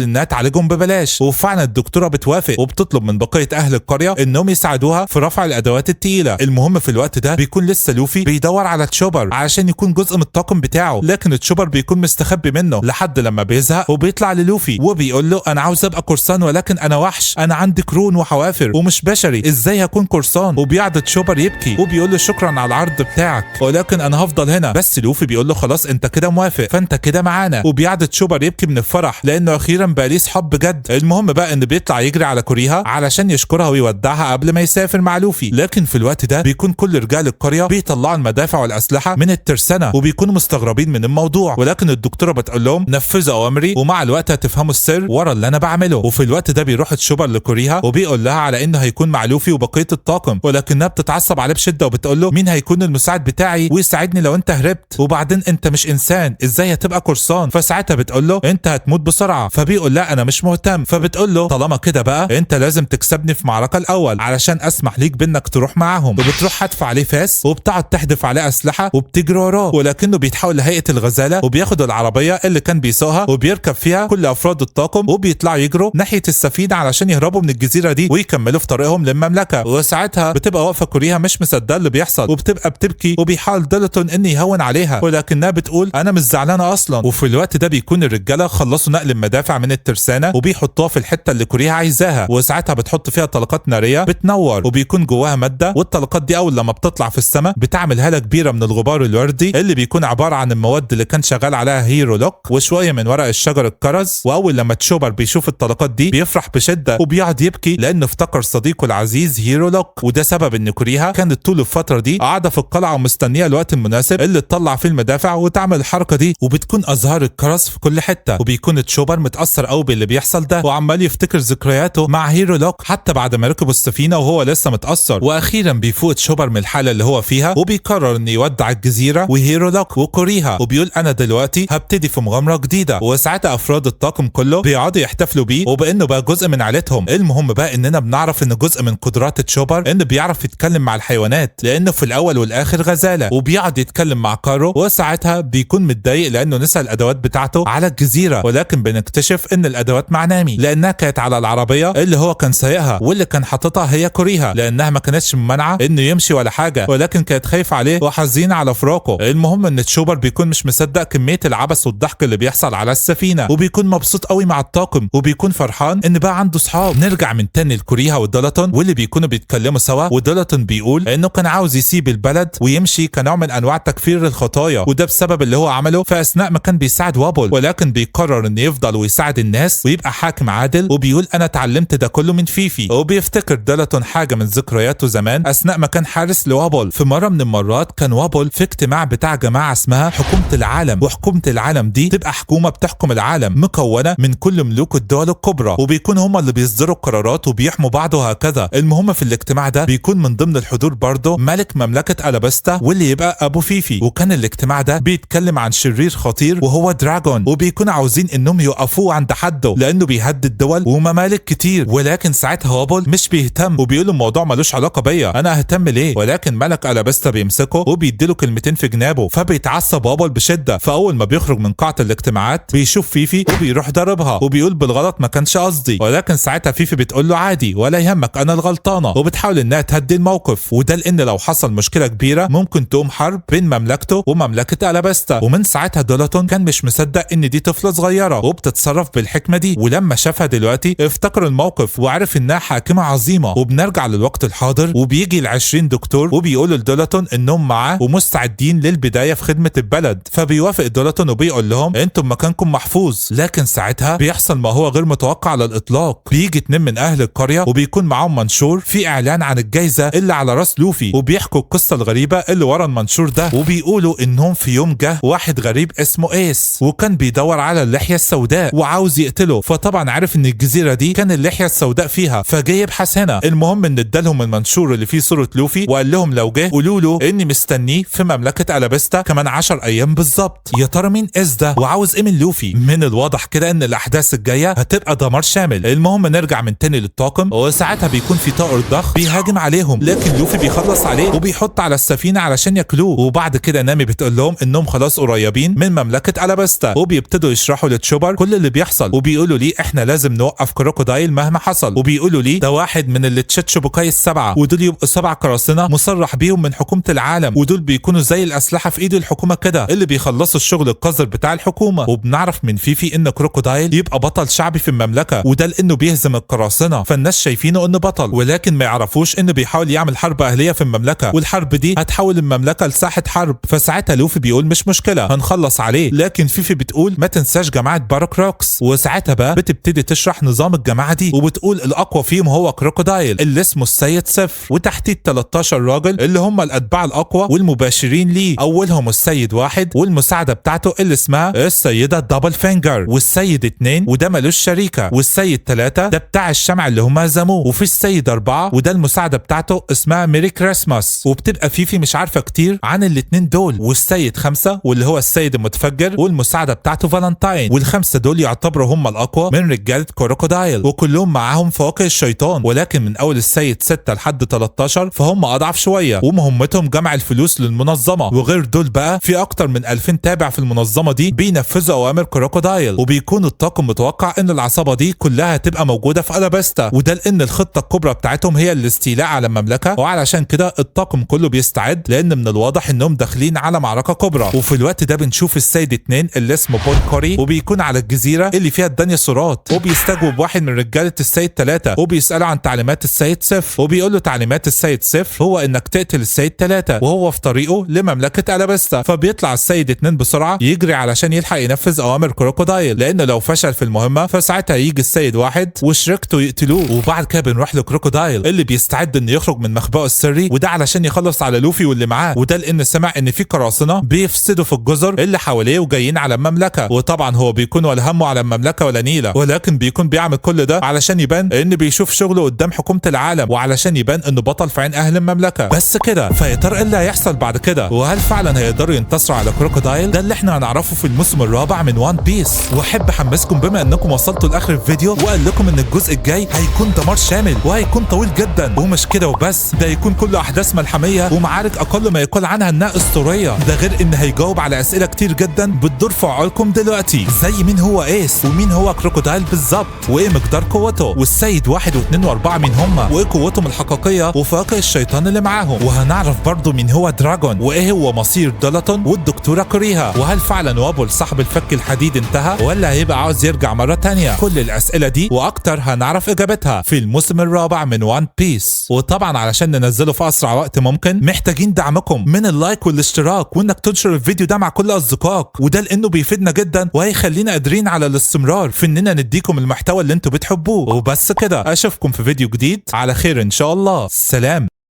A: انها تعالجهم ببلاش، وفعلا الدكتوره بتوافق وبتطلب من بقيه اهل القريه انهم يساعدوها في رفع الادوات التقيله. المهم في الوقت ده بيكون لسه لوفي بيدور على تشوبر علشان يكون جزء من الطاقم بتاعه، لكن تشوبر بيكون مستخبي منه لحد لما بيزهق وبيطلع للوفي وبيقول له انا عاوز ابقى قرصان، ولكن انا وحش، انا عندي قرون وحوافر ومش بشري، ازاي هكون قرصان؟ وبيقعد تشوبر يبكي وبيقول له شكرا على العرض بتاعك ولكن انا هفضل هنا. بس لوفي بيقول له خلاص انت كده موافق، فانت كده معانا. وبيقعد تشوبر يبكي من الفرح لانه اخيرا بقى ليه صحاب بجد. المهم بقى ان بيطلع يجري على كوريها علشان يشكرها ويودعها قبل ما يسافر مع لوفي، لكن في الوقت ده بيكون كل رجال القريه بيطلعوا المدافع والاسلحه من الترسانه وبيكونوا مستغربين من الموضوع، ولكن الدكتوره بتقول لهم نفذوا اوامري ومع الوقت هتفهموا السر ورا اللي انا بعمله. وفي الوقت ده بيروح تشوبر لكوريها وبيقول لها على انه هيكون مع لوفي وبقيه الطاقم، ولكنها بتتعصب عليه بشده وبتقول له مين هيكون المساعد بتاعي ويساعدني لو انت هربت؟ وبعدين انت مش انسان، ازاي هتبقى قرصان؟ فساعتها بتقول له انت هتموت بسرعه. فبيقول لا انا مش مهتم. فبتقول له طالما كده بقى انت لازم تكسبني في معركه الاول علشان اسمح ليك بانك تروح معاهم. وبتروح حدف عليه فاس وبتقعد تحدف عليه اسلحه وبتجري وراه، ولكنه بيتحول لهيئه الغزاله وبياخد العربيه اللي كان بيسوقها وبيركب فيها كل افراد الطاقم وبيطلعوا يجروا ناحيه السفينه علشان يهربوا من الجزيره دي ويكملوا في طريقهم للمملكه. وساعتها بتبقى واقفه كوريها مش مصدقه اللي بيحصل وبتبقى بتبكي وبيحاول دولتون ان يهون عليها، ولكنها بتقول انا مش زعلانه اصلا. وفي الوقت ده بيكون الرجاله خلصوا نقل المدافع من الترسانه وبيحطوها في الحته اللي كوريها عايزاها، وساعتها بتحط فيها طلقات ناريه بتنور وبيكون جواها ماده، والطلقات دي اول لما بتطلع في السماء بتعمل هاله كبيره من الغبار الوردي اللي بيكون عباره عن المواد اللي كان شغال عليها هيرو لوك وشويه من ورق الشجر الكرز. واول لما تشوبر بيشوف الطلقات دي بيفرح بشده وبيقعد يبكي لانه افتكر صديقه العزيز هيرو لوك، وده سبب ان كوريها كانت طول الفتره دي قاعده في القلعه ومستنيه الوقت المناسب اللي تطلع فيه المدافع وتعمل الحركه دي. وبتكون ازهار الكرز في كل حته، وبيكون تشوبر متاثر قوي باللي بيحصل ده وعمال يفتكر ذكرياته مع هيرو لوك حتى بعد ما ركبوا السفينه وهو لسه متاثر. واخيرا بيفوق تشوبر من الحاله اللي هو فيها وبيقرر انه يودع الجزيره وهيرو لوك وكوريها، وبيقول انا دلوقتي هبتدي في مغامره جديده. وساعتها افراد الطاقم كله بيقعدوا يحتفلوا بيه وبانه بقى جزء من عائلتهم. المهم بقى اننا بنعرف ان جزء من قدرات تشوبر انه بيعرف يتكلم مع الحيوانات لانه في الاول والاخر غزاله، وبيقعد يتكلم مع كارو. وساعتها بيكون متضايق لانه نسى الادوات بتاعته على الجزيره، ولكن بنكتشف ان الادوات مع نامي لانها كانت على العربيه اللي هو كان سايقها، واللي كان حاططها هي كوريها لانها ما كانتش ممنعه انه يمشي ولا حاجه، ولكن كانت خايفه عليه وحزينه على فراقه. المهم ان تشوبر بيكون مش مصدق كميه العبث والضحك اللي بيحصل على السفينه، وبيكون مبسوط قوي مع الطاقم وبيكون فرحان ان بقى عنده صحاب. نرجع من تاني لكوريها ودولتون واللي بيكونوا بيتكلموا سوا، ودولتون بيقول انه كان عاوز يسيب البلد ويمشي كنوع من انواع تكفير الخطايا، وده بسبب اللي هو عمله في اثناء ما كان بيساعد وابل، ولكن بيقرر انه يفضل ويساعد الناس ويبقى حاكم عادل. وبيقول انا اتعلمت ده كله من فيفي. وبيفتكر دولتون حاجه من ذكرياته زمان اثناء ما كان حارس لوابل. في مره من المرات كان وابل في اجتماع بتاع جماعه اسمها حكومه العالم، وحكومه العالم دي تبقى حكومه بتحكم العالم مكونه من كل ملوك الدول الكبرى، وبيكون هم اللي بيصدروا القرارات وبيحموا بعض وهكذا. المهم في الاجتماع ده بيكون من ضمن الحضور برضه ملك مملكه الاباستا واللي يبقى ابو فيفي، وكان الاجتماع ده بيتكلم عن شرير خطير وهو دراجون، وبيكونوا عاوزين انهم يوقفوه عند حده لانه بيهدد دول وممالك كتير. ولكن ساعتها وابل مش بيهتم وبيقول الموضوع ملوش علاقه بيا، انا اهتم ليه؟ ولكن ملك الاباستا بيمسكه وبيديله كلمتين في جنابه، فبيتعصب وابل بشده. فاول ما بيخرج من قاعه الاجتماعات بيشوف فيفي وبيروح ضربها وبيقول بالغلط ما كانش قصدي، ولكن ساعتها فيفي بتقول له عادي ولا يهمك انا الغلطانه، وبتحاول انها تهدي الموقف، وده لان لو حصل مشكله كبيره ممكن تقوم حرب بين مملكته ومملكه الاباستا. ومن ساعتها دولتون كان مش مصدق ان دي طفله صغيره وبتتصرف بالحكمه دي، ولما شافها دلوقتي افتكر الموقف وعرف انها حاكمه عظيمه. وبنرجع للوقت الحاضر وبيجي ال20 دكتور وبيقولوا لدولتون انهم معاه ومستعدين للبدايه في خدمه البلد، فبيوافق دولتون وبيقول لهم انتم مكانكم محفوظ. لكن ساعتها بيحصل ما هو غير متوقع على الاطلاق، بيجي 2 من اهل القريه وبيكون معاهم منشور في اعلان عن الجائزه اللي على راس لوفي، وبيحكوا القصه الغريبه اللي ورا المنشور ده، وبيقولوا انهم في يوم جه واحد غريب اسمه ايس وكان بيدور على اللحيه السوداء وعاوز يقتله، فطبعا عارف ان الجزيره دي كان اللحيه السوداء فيها فجاي يبحث هنا. المهم ان ادالهم المنشور اللي فيه صوره لوفي وقال لهم لو جه قولوا له اني مستنيه في مملكه الاباستا كمان 10 ايام بالظبط. يا ترى مين ايس ده وعاوز ايه من لوفي؟ من الواضح كده ان الاحداث الجايه هتبقى دمار شامل. المهم نرجع من تاني للطاقم، وساعتها بيكون في طائر ضخم بيهاجم عليهم، لكن لوفي بيخلص عليه وبيحط على السفينه علشان ياكلوه. وبعد كده نامي بتقول لهم انهم خلاص قريبين من مملكه الاباستا، وبيبتدوا يشرحوا لتشوبر كل اللي بيحصل، وبيقولوا ليه احنا لازم نوقف كروكودايل مهما حصل، وبيقولوا ليه ده واحد من اللي تشاتشوبوكاي السبعه، ودول يبقوا 7 قراصنه مصرح بيهم من حكومه العالم، ودول بيكونوا زي الاسلحه في ايد الحكومه كده اللي بيخلصوا الشغل القذر بتاع الحكومه. وبنعرف من فيفي ان كروكودايل يبقى بطل شعبي في المملكه، وده لانه بيهزم القراصنه، فالناس شايفينه انه بطل، ولكن ما يعرفوش انه بيحاول يعمل حرب اهليه في المملكه، والحرب دي هتحول المملكه لساحه حرب. فساعتها لوفي بيقول مش مشكله هنخلص عليه، لكن فيفي بتقول ما تنساش جماعه باروك روكس. وساعتها بقى بتبتدي تشرح نظام الجماعه دي، وبتقول الاقوى فيهم هو كروكودايل اللي اسمه السيد صفر، وتحتيه 13 راجل اللي هم الاتباع الاقوى والمباشرين ليه، اولهم السيد واحد والمساعده بتاعته اللي اسمها السيده دبل فينجر، والسيد 2 وده ملوش شريكه، والسيد 3 ده بتاع الشمع اللي هم هزموه، وفي السيد 4 وده المساعده بتاعته اسمها ميري كريسماس. وبتبقى فيفي مش عارفه كتير عن الاتنين دول. والسيد 5 واللي هو السيد المتفجر والمساعده بتاعته فالنتاين، والخمسه دول يعتبروا هم الاقوى من رجاله كروكودايل، وكلهم معاهم فواكه الشيطان، ولكن من اول السيد 6 لحد 13 فهم اضعف شويه، ومهمتهم جمع الفلوس للمنظمه. وغير دول بقى في اكتر من 2000 تابع في المنظمه دي بينفذوا اوامر كروكودايل، وبيكون الطاقم متوقع ان العصابه دي كلها هتبقى موجوده في الاباستا، وده لان الخطه الكبرى بتاعتهم هي الاستيلاء على المملكه، وعلشان كده الطاقم كله بيستعد لان من الواضح انهم داخلين على معركه كبرى. وفي الوقت ده بنشوف السيد 2 اللي اسمه بول كوري، وبيكون على الجزيره اللي فيها الديناصورات، وبيستجوب واحد من رجاله السيد 3 وبيساله عن تعليمات السيد صفر، وبيقول له تعليمات السيد صفر هو انك تقتل السيد 3 وهو في طريقه لمملكه الاباستا. فبيطلع السيد 2 بسرعه يجري علشان يلحق ينفذ اوامر كروكودايل، لان لو فشل في المهمه فساعتها يجي السيد 1 وشريكته يقتلوه. وبعد كده بنروح لكروكودايل اللي بيستعد انه يخرج من مخبأه السري، وده علشان يخلص على لوفي واللي معاه، وده لان سمع ان في قراصنه بيفسدوا في الجزر اللي حواليه وجايين على المملكه. وطبعا هو بيكون ولا همه على المملكه ولا نيله، ولكن بيكون بيعمل كل ده علشان يبان ان بيشوف شغله قدام حكومه العالم، وعلشان يبان انه بطل في عين اهل المملكه. بس كده فيا ترى ايه اللي هيحصل بعد كده؟ وهل فعلا هيقدروا ينتصروا على كروكودايل؟ ده اللي احنا هنعرفه في الموسم الرابع من وان بيس. واحب احمسكم بما انكم وصلتوا لاخر الفيديو، وقال لكم ان الجزء الجاي هيكون دمار شامل وهيكون طويل جدا، ومش كده وبس، ده هيكون كله احداث ملحميه ومعارك اقل ما يقال عنها انها اسطوريه. ده غير ان هيجاوب على اسئله كتير جدا بتدور في عقولكم دلوقتي، زي مين هو ايس، ومين هو كروكودايل بالظبط، وايه مقدار قوته، والسيد 1 و2 و4 مين هم، وايه قوتهم الحقيقيه، وفواكه الشيطان اللي معاهم. وهنعرف برضو مين هو دراجون، وايه هو مصير دولاتون والدكتوره كوريها، وهل فعلا وابل صاحب الفك الحديد انتهى ولا هيبقى عاوز يرجع مره تانية. كل الاسئله دي واكتر هنعرف اجابتها في الموسم الرابع من وان بيس. وطبعا علشان ننزله في اسرع وقت ممكن محتاجين دعمكم من اللايك والاشتراك، وانك تنشر الفيديو ده مع كل اصدقائك، وده لانه بيفيدنا جدا وهيخلينا قادرين على الاستمرار في اننا نديكم المحتوى اللي انتوا بتحبوه. وبس كده، اشوفكم في فيديو جديد على خير ان شاء الله. سلام.